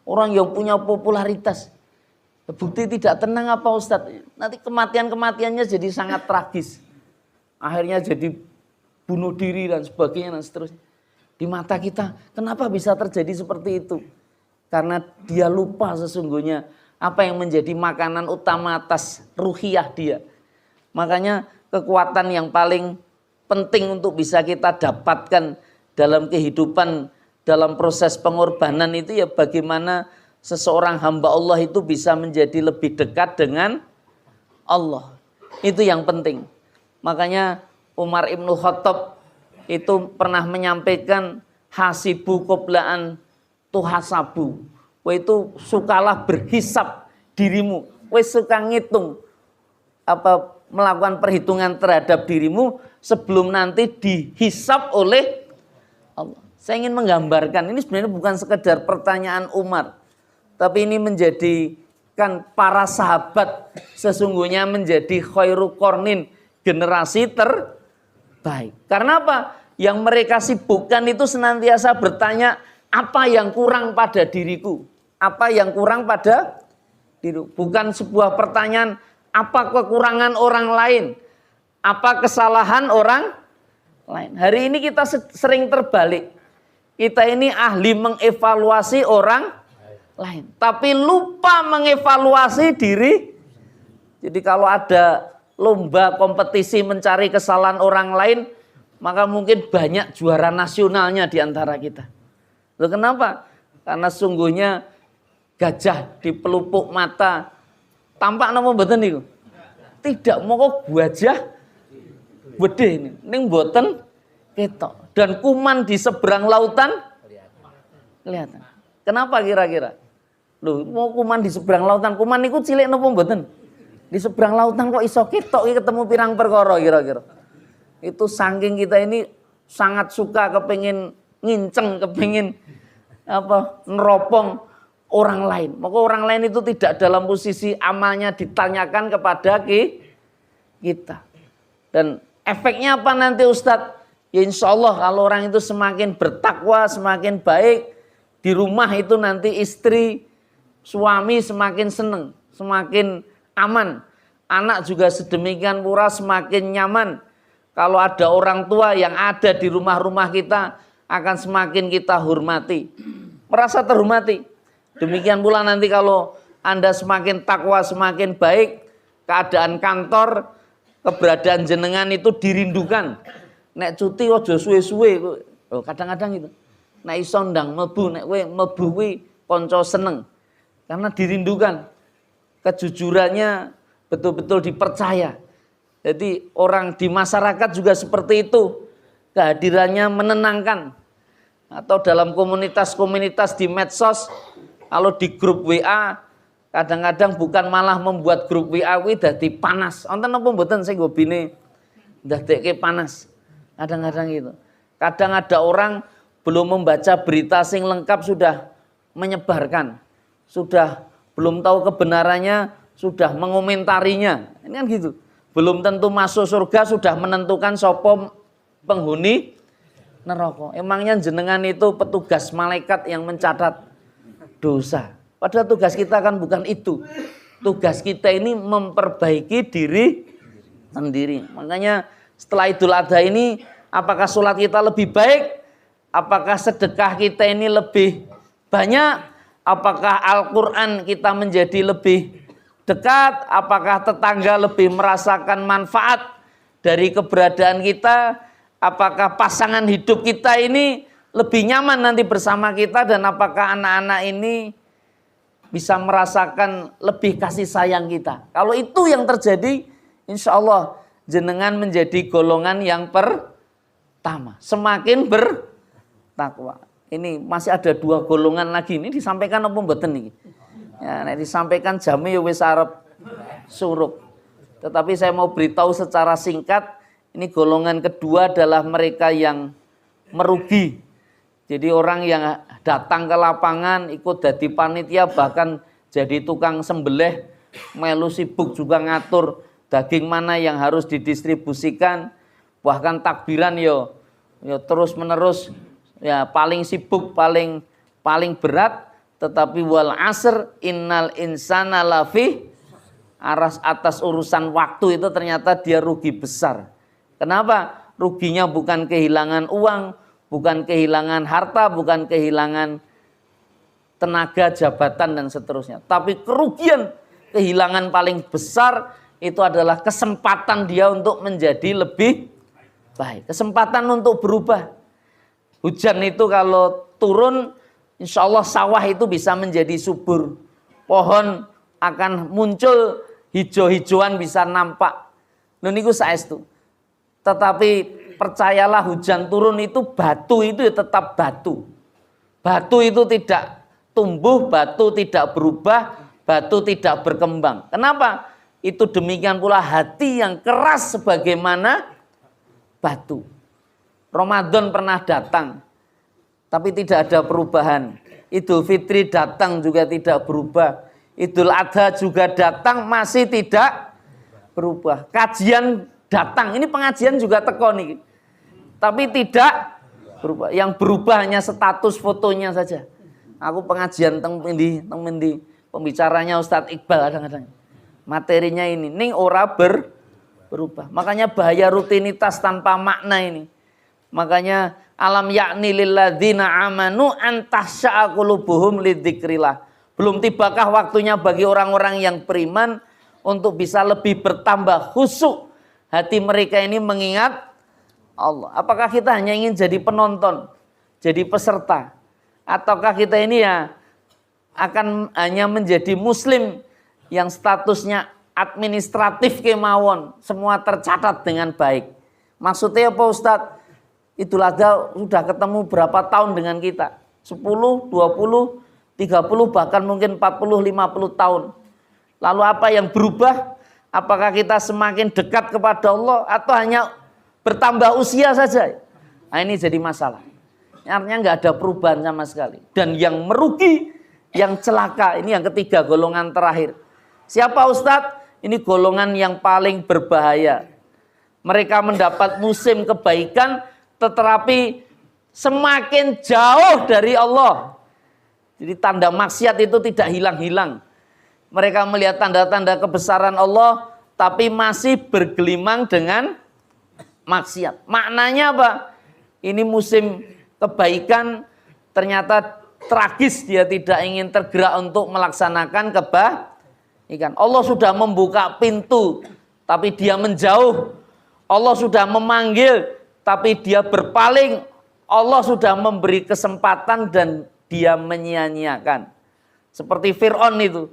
Orang yang punya popularitas, bukti tidak tenang apa Ustadz? Nanti kematiannya jadi sangat tragis. Akhirnya jadi bunuh diri dan sebagainya dan seterusnya. Di mata kita, kenapa bisa terjadi seperti itu? Karena dia lupa sesungguhnya apa yang menjadi makanan utama atas ruhiyah dia. Makanya kekuatan yang paling penting untuk bisa kita dapatkan dalam kehidupan, dalam proses pengorbanan itu ya bagaimana seseorang hamba Allah itu bisa menjadi lebih dekat dengan Allah. Itu yang penting. Makanya Umar Ibnu Khattab itu pernah menyampaikan hasibu qoblaan tuhasabu. Kowe itu sukalah berhisab dirimu. Kowe suka ngitung melakukan perhitungan terhadap dirimu sebelum nanti dihisab oleh Allah. Saya ingin menggambarkan, ini sebenarnya bukan sekedar pertanyaan Umar, tapi ini menjadikan para sahabat sesungguhnya menjadi khairu qarnin, generasi terbaik. Karena apa? Yang mereka sibukkan itu senantiasa bertanya, apa yang kurang pada diriku? Apa yang kurang pada diriku? Bukan sebuah pertanyaan, apa kekurangan orang lain? Apa kesalahan orang lain? Hari ini kita sering terbalik. Kita ini ahli mengevaluasi orang lain, tapi lupa mengevaluasi diri. Jadi kalau ada lomba kompetisi mencari kesalahan orang lain, maka mungkin banyak juara nasionalnya di antara kita. Loh kenapa? Karena sungguhnya gajah di pelupuk mata tampak nama mboten niku. Tidak mau gajah gede ini. Ning mboten ketok. Dan kuman di seberang lautan kelihatan. Kenapa kira-kira? Loh, mau kuman di seberang lautan, kuman niku cilik napa mboten? Di seberang lautan kok iso ketok ketemu pirang perkara kira-kira. Itu saking kita ini sangat suka kepengin nginceng, kepengin neropong orang lain. Maka orang lain itu tidak dalam posisi amalnya ditanyakan kepada kita. Dan efeknya apa nanti Ustadz? Ya insya Allah kalau orang itu semakin bertakwa, semakin baik, di rumah itu nanti istri, suami semakin senang, semakin aman. Anak juga sedemikian pula semakin nyaman. Kalau ada orang tua yang ada di rumah-rumah kita, akan semakin kita hormati. Merasa terhormati. Demikian pula nanti kalau Anda semakin takwa, semakin baik, keadaan kantor, keberadaan jenengan itu dirindukan. Nek cuti ojo suwe-suwe, kadang-kadang itu. Nek iso ndang mlebu, nek kowe mlebu kuwi kanca seneng. Karena dirindukan. Kejujurannya betul-betul dipercaya. Jadi orang di masyarakat juga seperti itu. Kehadirannya menenangkan. Atau dalam komunitas-komunitas di medsos, kalau di grup WA, kadang-kadang bukan malah membuat grup WA kuwi dadi panas. Wonten napa mboten sing hobine ndadekke panas? Kadang-kadang gitu. Kadang ada orang belum membaca berita sing lengkap sudah menyebarkan. Sudah belum tahu kebenarannya, sudah mengomentarinya. Ini kan gitu. Belum tentu masuk surga sudah menentukan sapa penghuni neraka. Emangnya jenengan itu petugas malaikat yang mencatat dosa. Padahal tugas kita kan bukan itu. Tugas kita ini memperbaiki diri sendiri. Makanya setelah Idul Adha ini, apakah sholat kita lebih baik? Apakah sedekah kita ini lebih banyak? Apakah Al-Quran kita menjadi lebih dekat? Apakah tetangga lebih merasakan manfaat dari keberadaan kita? Apakah pasangan hidup kita ini lebih nyaman nanti bersama kita? Dan apakah anak-anak ini bisa merasakan lebih kasih sayang kita? Kalau itu yang terjadi, insya Allah jenengan menjadi golongan yang pertama. Semakin bertakwa. Ini masih ada 2 golongan lagi. Ini disampaikan apa mboten niki? Ya, nek disampaikan jame ya wis arep suruk. Tetapi saya mau beritahu secara singkat, ini golongan kedua adalah mereka yang merugi. Jadi orang yang datang ke lapangan ikut jadi panitia, bahkan jadi tukang sembelih, melu sibuk juga ngatur daging mana yang harus didistribusikan, Bahkan takbiran yo terus menerus ya, paling sibuk, paling berat, tetapi wal asr innal insana lafi atas urusan waktu itu ternyata dia rugi besar. Kenapa? Ruginya bukan kehilangan uang, bukan kehilangan harta, bukan kehilangan tenaga, jabatan dan seterusnya. Tapi kehilangan paling besar itu adalah kesempatan dia untuk menjadi lebih baik. Kesempatan untuk berubah. Hujan itu kalau turun, insya Allah sawah itu bisa menjadi subur. Pohon akan muncul, hijau-hijauan bisa nampak. Niku saestu. Tetapi percayalah hujan turun itu batu itu tetap batu. Batu itu tidak tumbuh, batu tidak berubah, batu tidak berkembang. Kenapa? Itu demikian pula hati yang keras sebagaimana batu. Ramadan pernah datang, tapi tidak ada perubahan. Idul Fitri datang juga tidak berubah. Idul Adha juga datang, masih tidak berubah. Kajian datang, ini pengajian juga teko nih, tapi tidak berubah. Yang berubah hanya status fotonya saja. Aku pengajian teng mendi, pembicaranya Ustadz Iqbal kadang-kadang. Materinya ini, ning ora berubah. Makanya bahaya rutinitas tanpa makna ini. Makanya alam yakni lilladzina amanu antahsya'a qulubuhum lidzikrillah. Belum tibakah waktunya bagi orang-orang yang beriman untuk bisa lebih bertambah khusyuk hati mereka ini mengingat Allah. Apakah kita hanya ingin jadi penonton, jadi peserta, ataukah kita ini ya akan hanya menjadi muslim yang statusnya administratif kemawon, semua tercatat dengan baik. Maksudnya apa Ustadz? Idul Adha sudah ketemu berapa tahun dengan kita? 10, 20, 30, bahkan mungkin 40, 50 tahun. Lalu apa yang berubah? Apakah kita semakin dekat kepada Allah atau hanya bertambah usia saja? Nah, ini jadi masalah. Artinya nggak ada perubahan sama sekali. Dan yang merugi, yang celaka, ini yang ketiga, golongan terakhir. Siapa Ustadz? Ini golongan yang paling berbahaya. Mereka mendapat musim kebaikan, tetapi semakin jauh dari Allah. Jadi tanda maksiat itu tidak hilang-hilang. Mereka melihat tanda-tanda kebesaran Allah, tapi masih bergelimang dengan maksiat. Maknanya apa? Ini musim kebaikan, ternyata tragis dia tidak ingin tergerak untuk melaksanakan kebaikan. Allah sudah membuka pintu, tapi dia menjauh. Allah sudah memanggil, tapi dia berpaling. Allah sudah memberi kesempatan dan dia menyia-nyiakan. Seperti Fir'aun itu.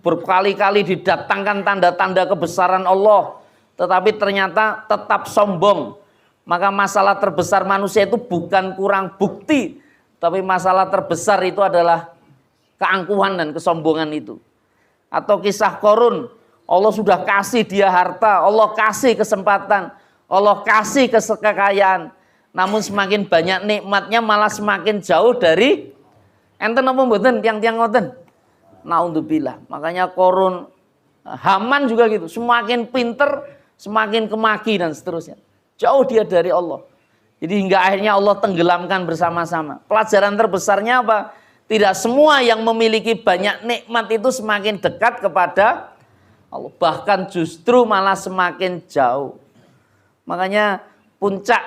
Berkali-kali didatangkan tanda-tanda kebesaran Allah, tetapi ternyata tetap sombong. Maka masalah terbesar manusia itu bukan kurang bukti, tapi masalah terbesar itu adalah keangkuhan dan kesombongan itu. Atau kisah Korun, Allah sudah kasih dia harta, Allah kasih kesempatan, Allah kasih kekayaan, namun semakin banyak nikmatnya malah semakin jauh dari enten apa mboten tiang-tiang ngoten. Naudzubillah. Makanya Korun, Haman juga gitu, semakin pinter semakin kemaki dan seterusnya. Jauh dia dari Allah. Jadi hingga akhirnya Allah tenggelamkan bersama-sama. Pelajaran terbesarnya apa? Tidak semua yang memiliki banyak nikmat itu semakin dekat kepada Allah. Bahkan justru malah semakin jauh. Makanya puncak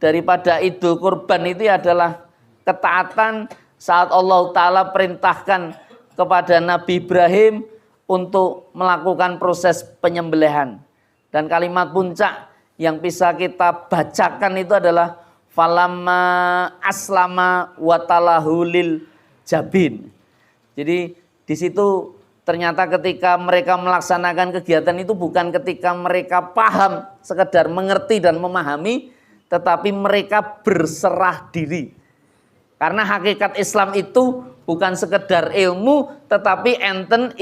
daripada Idul Kurban itu adalah ketaatan saat Allah Ta'ala perintahkan kepada Nabi Ibrahim untuk melakukan proses penyembelihan. Dan kalimat puncak yang bisa kita bacakan itu adalah falamma aslama watalahu lil jabin. Jadi di situ ternyata ketika mereka melaksanakan kegiatan itu bukan ketika mereka paham, sekedar mengerti dan memahami, tetapi mereka berserah diri. Karena hakikat Islam itu bukan sekedar ilmu, tetapi enten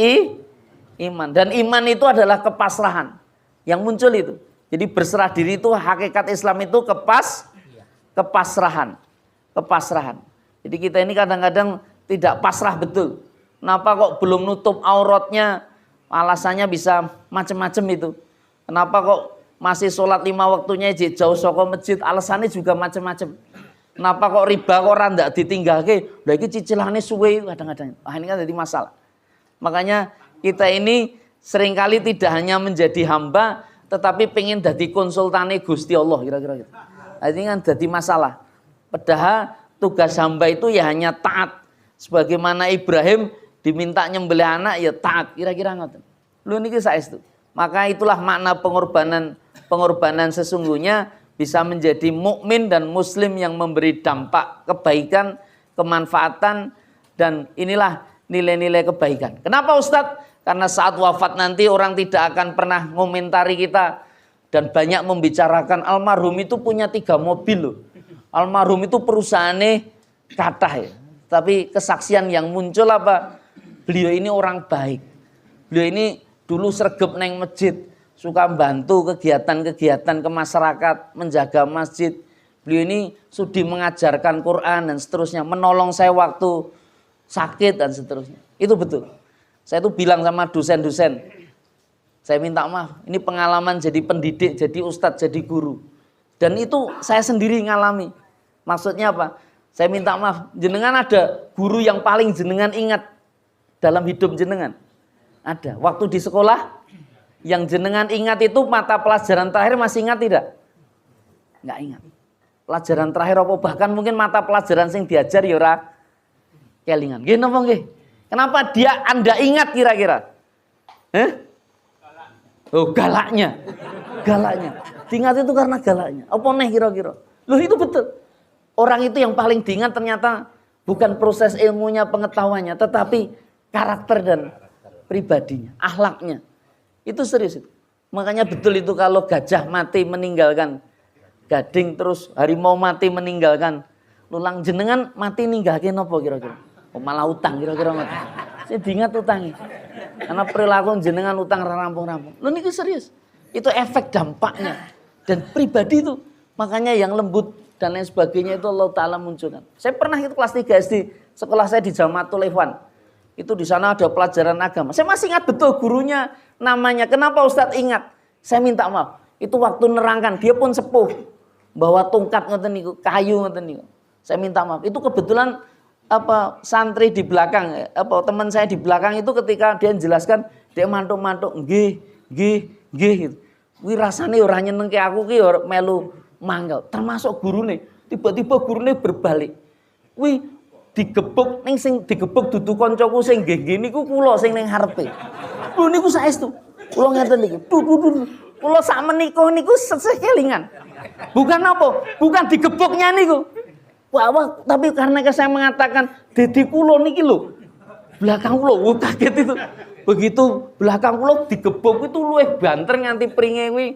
iman. Dan iman itu adalah kepasrahan yang muncul itu. Jadi berserah diri itu hakikat Islam itu kepasrahan. Jadi kita ini kadang-kadang tidak pasrah betul. Kenapa kok belum nutup auratnya? Alasannya bisa macam-macam itu. Kenapa kok masih sholat 5 waktunya jauh saka masjid, alasannya juga macam-macam. Kenapa kok riba kok ora ndak ditinggalke? Lah iki cicilane suwe kadang-kadang. Ini kan jadi masalah. Makanya kita ini seringkali tidak hanya menjadi hamba, tetapi pengen jadi konsultane Gusti Allah kira-kira gitu. Ini kan jadi masalah. Padahal tugas hamba itu ya hanya taat. Sebagaimana Ibrahim diminta nyembelih anak ya taat, kira-kira ngoten. Lho niki saestu. Maka itulah makna pengorbanan sesungguhnya bisa menjadi mukmin dan muslim yang memberi dampak kebaikan, kemanfaatan, dan inilah nilai-nilai kebaikan. Kenapa Ustadz? Karena saat wafat nanti orang tidak akan pernah ngomentari kita dan banyak membicarakan almarhum itu punya 3 mobil loh. Almarhum itu perusahaannya kathah ya. Tapi kesaksian yang muncul apa? Beliau ini orang baik. Beliau ini dulu sregep neng masjid, suka bantu kegiatan-kegiatan ke masyarakat, menjaga masjid. Beliau ini sudi mengajarkan Quran dan seterusnya, menolong saya waktu sakit dan seterusnya. Itu betul. Saya tuh bilang sama dosen-dosen, saya minta maaf, ini pengalaman jadi pendidik, jadi ustadz, jadi guru. Dan itu saya sendiri ngalami. Maksudnya apa? Saya minta maaf, jenengan ada guru yang paling jenengan ingat dalam hidup jenengan? Ada. Waktu di sekolah, yang jenengan ingat itu mata pelajaran terakhir masih ingat tidak? Enggak ingat. Pelajaran terakhir apa? Bahkan mungkin mata pelajaran yang diajar ya ora kelingan. Nggih napa nggih? Kenapa dia Anda ingat kira-kira? Oh, galaknya. Galaknya. Diingat itu karena galaknya. Apa nih kira-kira? Loh itu betul. Orang itu yang paling diingat ternyata bukan proses ilmunya, pengetahuannya, tetapi karakter dan pribadinya, akhlaknya. Itu serius itu. Makanya betul itu kalau gajah mati meninggalkan gading, terus harimau mati meninggalkan lulang, jenengan mati ninggalkan apa kira-kira? Oh, malah utang kira-kira mati. Saya diingat utangi. Karena perilaku jenengan utang rampung-rampung. Loh ini serius. Itu efek dampaknya. Dan pribadi itu. Makanya yang lembut dan lain sebagainya itu Allah Ta'ala munculkan. Saya pernah itu kelas 3 SD. Sekolah saya di Jamatul Ikhwan. Itu di sana ada pelajaran agama. Saya masih ingat betul gurunya namanya. Kenapa Ustadz ingat? Saya minta maaf. Itu waktu nerangkan. Dia pun sepuh. Bawa tongkat ngoten niku, kayu ngoten niku. Saya minta maaf. Itu kebetulan santri di belakang, teman saya di belakang itu ketika dia menjelaskan, dia mantuk-mantuk, nggih gitu. Kuwi rasane ora nyenengke aku ki ora melu mangkel. Termasuk gurune. Tiba-tiba gurune berbalik. Kuwi digebuk ning sing digebuk dudu kancaku sing nggih niku kula sing ning ngarepe. Lho niku saestu. Kula ngeten niki. Kula sak menika niku sekelingan. Bukan apa? Bukan digebuknya niku. Wah, tapi karena saya mengatakan dede kula niki lho. Belakang kula kaget itu. Begitu belakang kula digebuk itu luwih banter nganti pringe kuwi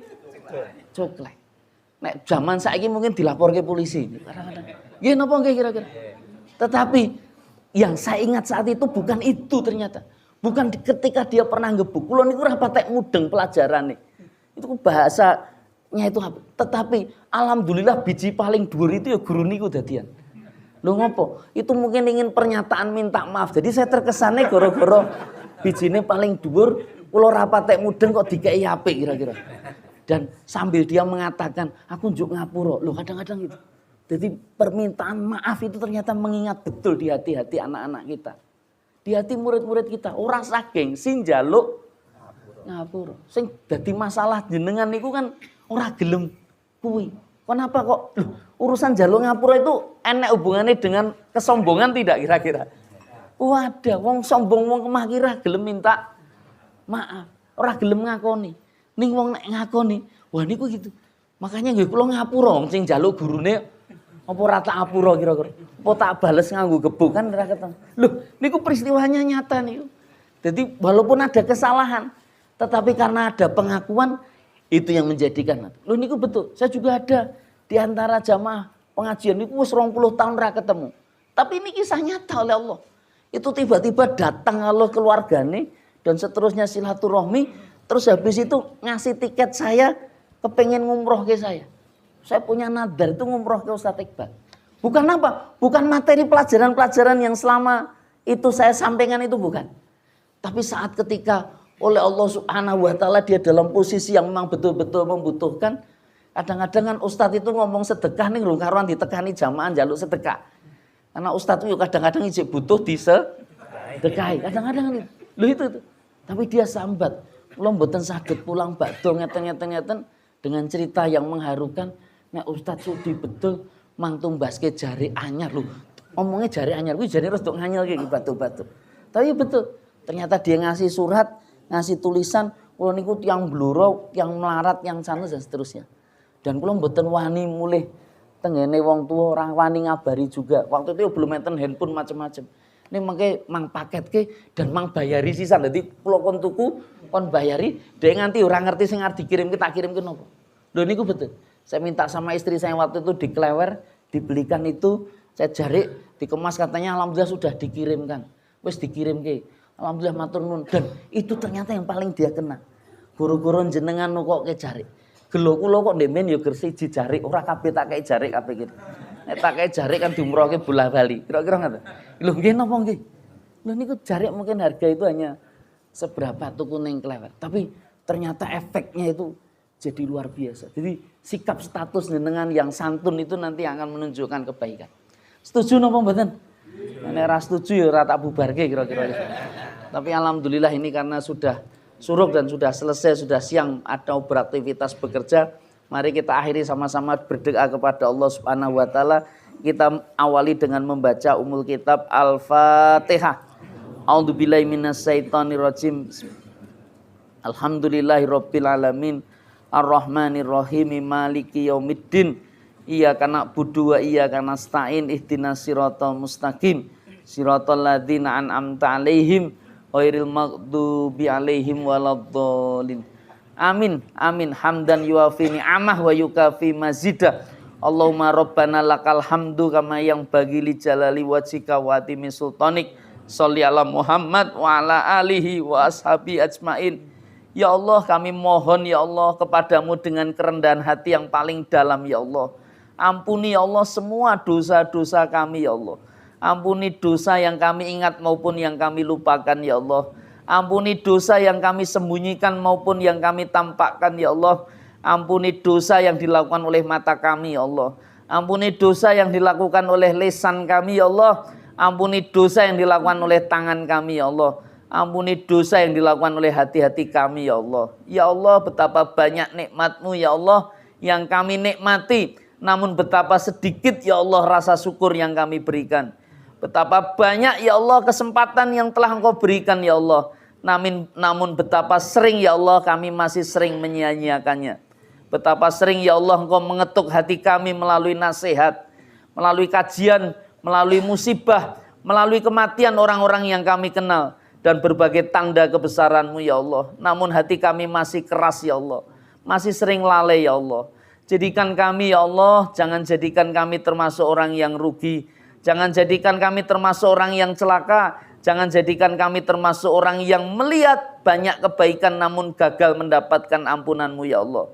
coklek. Nek zaman saiki mungkin dilaporke polisi. Kadang-kadang. Nggih napa nggih kira-kira? Tetapi yang saya ingat saat itu bukan itu ternyata. Bukan ketika dia pernah ngebuk. Kula niku ora patek mudeng pelajarane. Itu bahasanya itu apa? Tetapi alhamdulillah biji paling dhuwur itu ya guru niku dadian. Lho ngopo? Itu mungkin ingin pernyataan minta maaf. Jadi saya terkesannya gara-gara bijine paling dhuwur kula ora patek mudeng kok dikei apik kira-kira. Dan sambil dia mengatakan, aku njuk ngapura. Loh kadang-kadang gitu. Jadi permintaan maaf itu ternyata mengingat betul di hati-hati anak-anak kita. Di hati murid-murid kita. Ora saking sing njaluk ngapura. Sing dadi masalah jenengan niku kan ora gelem kuwi. Kenapa kok urusan njaluk ngapura itu enek hubungannya dengan kesombongan tidak kira-kira? Wadah, wong sombong wong kemakira gelem minta maaf. Ora gelem ngakoni. Ning wong nek ngakoni, wah niku gitu. Makanya nggih kula ngapura wong sing njaluk gurune apa ora tak apura kira-kira. Apa tak bales nganggo gebuk kan ora ketemu. Loh, niku peristiwanya nyata niku. Jadi walaupun ada kesalahan, tetapi karena ada pengakuan itu yang menjadikan. Loh niku betul. Saya juga ada di antara jamaah pengajian niku wis 20 tahun ora ketemu. Tapi ini kisah nyata oleh Allah. Itu tiba-tiba datang Allah keluargane dan seterusnya silaturahmi. Terus habis itu ngasih tiket saya kepengen ngumroh ke saya. Saya punya nadar itu ngumroh ke Ustadz Iqbal. Bukan apa? Bukan materi pelajaran-pelajaran yang selama itu saya sampaikan itu bukan. Tapi saat ketika oleh Allah Subhanahu wa taala, dia dalam posisi yang memang betul-betul membutuhkan. Kadang-kadang kan ustadz itu ngomong sedekah nih rung karuan ditekani jamaah njaluk sedekah. Karena ustadz itu kadang-kadang ijek butuh disedekahi. Kadang-kadang lho itu. Tapi dia sambat. Kula mboten saged pulang bakdo ngeten-ngeten dengan cerita yang mengharukan. Nek ustadz Sudi betul mang tumbaske jari anyar lho. Omongnya jari anyar kuwi jare rada nganyel iki batu-batu. Tapi betul. Ternyata dia ngasih surat, ngasih tulisan, kula niku tiyang bluro, tiyang melarat, yang sana dan seterusnya. Dan kula mboten wani mulih tenggene wong tua, orang wani ngabari juga. Waktu itu belum enten handphone macam-macam. Ini mangke mang paketke dan mang bayari sisan. Dadi kula kon tuku, kon bayari, dhek nganti ora ngerti sing arep dikirimke tak kirimke napa. Lho niku betul. Saya minta sama istri saya waktu itu diklewer, dibelikan itu, saya jarik, dikemas katanya alhamdulillah sudah dikirimkan. Wis dikirimke. Alhamdulillah matur nuwun. Dan itu ternyata yang paling dia kena. Guru-guru jenengan kok ke jarik. Gelo kula kok ndemen ya ger siji jarik, ora kabeh tak kei jarik kabeh gitu. Nek tak kei jarik kan diumrohke bola-bali. Kira-kira ngoten. Lho nggih napa nggih? Lho niku jarik mungkin harga itu hanya seberapa tuku ning klewer. Tapi ternyata efeknya itu jadi luar biasa. Jadi sikap status jenengan yang santun itu nanti akan menunjukkan kebaikan. Setuju napa mboten? Nek ora setuju ya ora tak bubarke kira-kira. Tapi alhamdulillah ini karena sudah suruk dan sudah selesai, sudah siang atau beraktivitas bekerja. Mari kita akhiri sama-sama berdoa kepada Allah Subhanahu wa taala. Kita awali dengan membaca umul kitab Al-Fatihah. A'udzubillahi minasyaitonirrajim. Alhamdulillahirabbil alamin. Arrahmanirrahim. Maliki yaumiddin. Iyyaka na'budu wa iyyaka nasta'in. Ihdinas siratal mustaqim. Siratal ladzina an'amta 'alaihim ghairil maghdubi 'alaihim waladdallin. Amin. Amin. Hamdan yuafi ni'amah wa yukafi mazidah. Allahumma rabbana lakal hamdu kama yang bagi li jalali wajhika wa atimi sultanik. Sholli ala Muhammad wa ala alihi wa ashabi ajmain. Ya Allah, kami mohon ya Allah kepadamu dengan kerendahan hati yang paling dalam ya Allah. Ampuni ya Allah semua dosa-dosa kami ya Allah. Ampuni dosa yang kami ingat maupun yang kami lupakan ya Allah. Ampuni dosa yang kami sembunyikan maupun yang kami tampakkan ya Allah. Ampuni dosa yang dilakukan oleh mata kami ya Allah. Ampuni dosa yang dilakukan oleh lisan kami ya Allah. Ampuni dosa yang dilakukan oleh tangan kami ya Allah. Ampuni dosa yang dilakukan oleh hati-hati kami ya Allah. Ya Allah, betapa banyak nikmat-Mu ya Allah yang kami nikmati. Namun betapa sedikit ya Allah rasa syukur yang kami berikan. Betapa banyak ya Allah kesempatan yang telah Engkau berikan ya Allah. Namun betapa sering ya Allah kami masih sering menyia-nyiakannya. Betapa sering ya Allah Engkau mengetuk hati kami melalui nasihat, melalui kajian, melalui musibah, melalui kematian orang-orang yang kami kenal. Dan berbagai tanda kebesaran-Mu ya Allah. Namun hati kami masih keras ya Allah. Masih sering lalai ya Allah. Jadikan kami ya Allah, jangan jadikan kami termasuk orang yang rugi. Jangan jadikan kami termasuk orang yang celaka. Jangan jadikan kami termasuk orang yang melihat banyak kebaikan namun gagal mendapatkan ampunan-Mu ya Allah.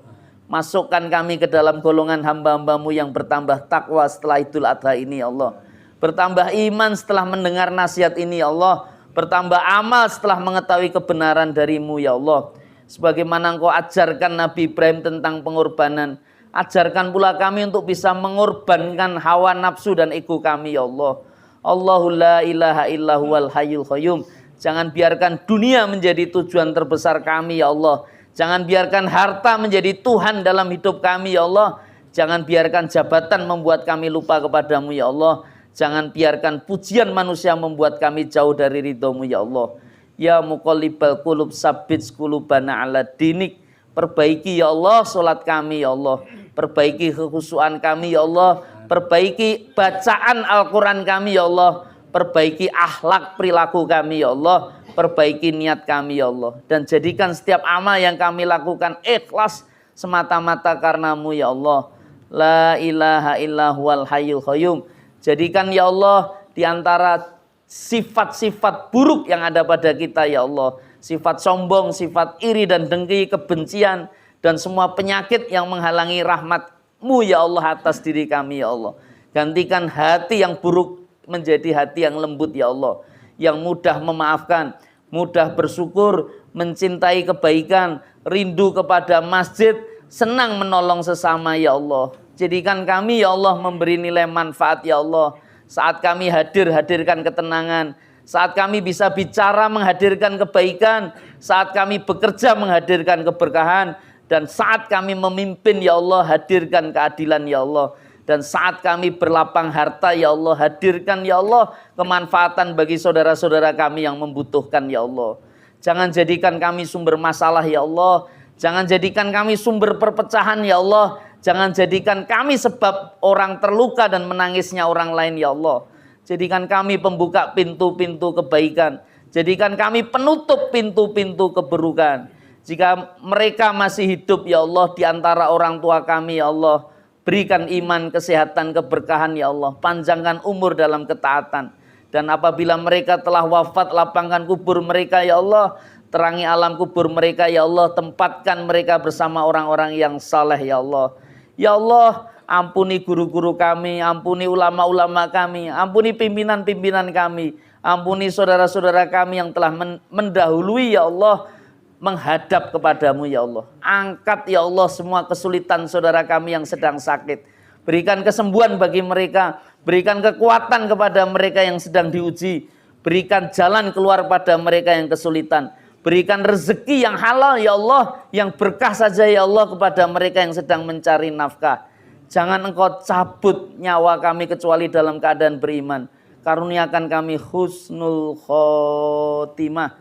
Masukkan kami ke dalam golongan hamba-hamba-Mu yang bertambah takwa setelah Idul Adha ini ya Allah. Bertambah iman setelah mendengar nasihat ini ya Allah. Bertambah amal setelah mengetahui kebenaran dari-Mu ya Allah. Sebagaimana Engkau ajarkan Nabi Ibrahim tentang pengorbanan. Ajarkan pula kami untuk bisa mengorbankan hawa nafsu dan ego kami ya Allah. Allahu la ilaha illa huwal hayyul qayyum. Jangan biarkan dunia menjadi tujuan terbesar kami ya Allah. Jangan biarkan harta menjadi Tuhan dalam hidup kami ya Allah. Jangan biarkan jabatan membuat kami lupa kepadamu ya Allah. Jangan biarkan pujian manusia membuat kami jauh dari ridho-Mu ya Allah. Ya muqallibal qulub sabbit qulubana ala dinik. Perbaiki ya Allah salat kami ya Allah. Perbaiki kekhusyuan kami ya Allah. Perbaiki bacaan Al-Quran kami ya Allah. Perbaiki akhlak perilaku kami ya Allah. Perbaiki niat kami ya Allah. Dan jadikan setiap amal yang kami lakukan ikhlas semata-mata karena-Mu ya Allah. La ilaha illa huwal hayyul qayyum. Jadikan ya Allah di antara sifat-sifat buruk yang ada pada kita ya Allah. Sifat sombong, sifat iri dan dengki, kebencian, dan semua penyakit yang menghalangi rahmat-Mu ya Allah atas diri kami ya Allah. Gantikan hati yang buruk menjadi hati yang lembut ya Allah. Yang mudah memaafkan, mudah bersyukur, mencintai kebaikan, rindu kepada masjid, senang menolong sesama ya Allah. Jadikan kami ya Allah memberi nilai manfaat ya Allah. Saat kami hadirkan ketenangan. Saat kami bisa bicara menghadirkan kebaikan. Saat kami bekerja menghadirkan keberkahan. Dan saat kami memimpin ya Allah hadirkan keadilan ya Allah. Dan saat kami berlapang harta ya Allah hadirkan ya Allah kemanfaatan bagi saudara-saudara kami yang membutuhkan ya Allah. Jangan jadikan kami sumber masalah ya Allah. Jangan jadikan kami sumber perpecahan ya Allah. Jangan jadikan kami sebab orang terluka dan menangisnya orang lain ya Allah. Jadikan kami pembuka pintu-pintu kebaikan. Jadikan kami penutup pintu-pintu keburukan. Jika mereka masih hidup ya Allah di antara orang tua kami ya Allah, berikan iman, kesehatan, keberkahan ya Allah. Panjangkan umur dalam ketaatan. Dan apabila mereka telah wafat, lapangkan kubur mereka ya Allah. Terangi alam kubur mereka ya Allah. Tempatkan mereka bersama orang-orang yang saleh ya Allah. Ya Allah, ampuni guru-guru kami, ampuni ulama-ulama kami, ampuni pimpinan-pimpinan kami, ampuni saudara-saudara kami yang telah mendahului ya Allah, menghadap kepadamu ya Allah. Angkat ya Allah semua kesulitan saudara kami yang sedang sakit. Berikan kesembuhan bagi mereka, berikan kekuatan kepada mereka yang sedang diuji, berikan jalan keluar pada mereka yang kesulitan. Berikan rezeki yang halal ya Allah, yang berkah saja ya Allah kepada mereka yang sedang mencari nafkah. Jangan engkau cabut nyawa kami kecuali dalam keadaan beriman. Karuniakan kami husnul khotimah.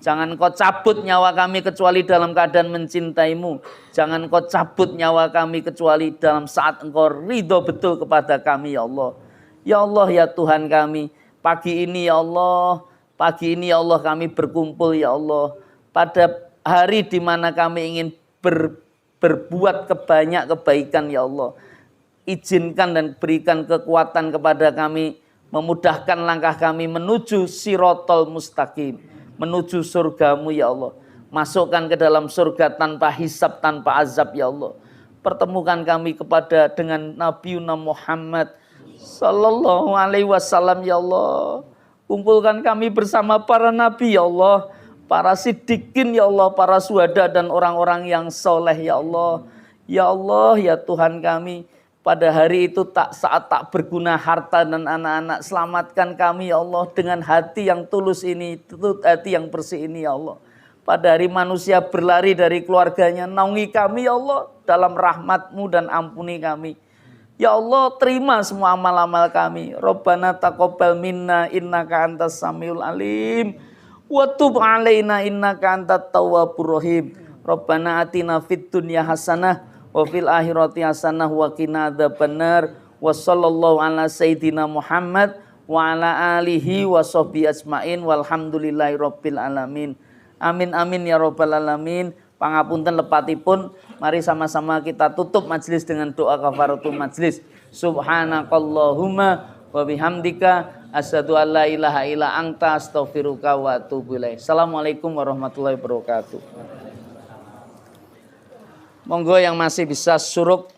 Jangan engkau cabut nyawa kami kecuali dalam keadaan mencintaimu. Jangan engkau cabut nyawa kami kecuali dalam saat engkau ridho betul kepada kami ya Allah. Ya Allah ya Tuhan kami, pagi ini ya Allah, pagi ini ya Allah kami berkumpul ya Allah pada hari di mana kami ingin berbuat banyak kebaikan ya Allah. Izinkan dan berikan kekuatan kepada kami, memudahkan langkah kami menuju sirotol mustaqim, menuju surgamu ya Allah. Masukkan ke dalam surga tanpa hisab, tanpa azab ya Allah. Pertemukan kami dengan Nabi Muhammad sallallahu alaihi wasallam ya Allah. Kumpulkan kami bersama para nabi ya Allah, para siddiqin ya Allah, para syuhada dan orang-orang yang soleh ya Allah. Ya Allah ya Tuhan kami, pada hari itu saat tak berguna harta dan anak-anak, selamatkan kami ya Allah dengan hati yang tulus ini, hati yang bersih ini ya Allah. Pada hari manusia berlari dari keluarganya, naungi kami ya Allah dalam rahmat-Mu dan ampuni kami. Ya Allah, terima semua amal-amal kami. Rabbana taqabbal minna innaka antas samiul alim wa tub alaina innaka antat tawwabur rahim. Rabbana atina fid dunya hasanah wa fil akhirati hasanah wa qina adzabannar. Wa sallallahu ala sayyidina Muhammad wa ala alihi wa sahbihi ajmain walhamdulillahi rabbil alamin. Amin amin ya rabbal alamin. Pangapunten lepatipun, mari sama-sama kita tutup majelis dengan doa kafaratul majelis. Subhanakallahumma wa bihamdika asyhadu an la ilaha illa anta astaghfiruka wa atubu ilaik. Assalamualaikum warahmatullahi wabarakatuh. Monggo yang masih bisa suruk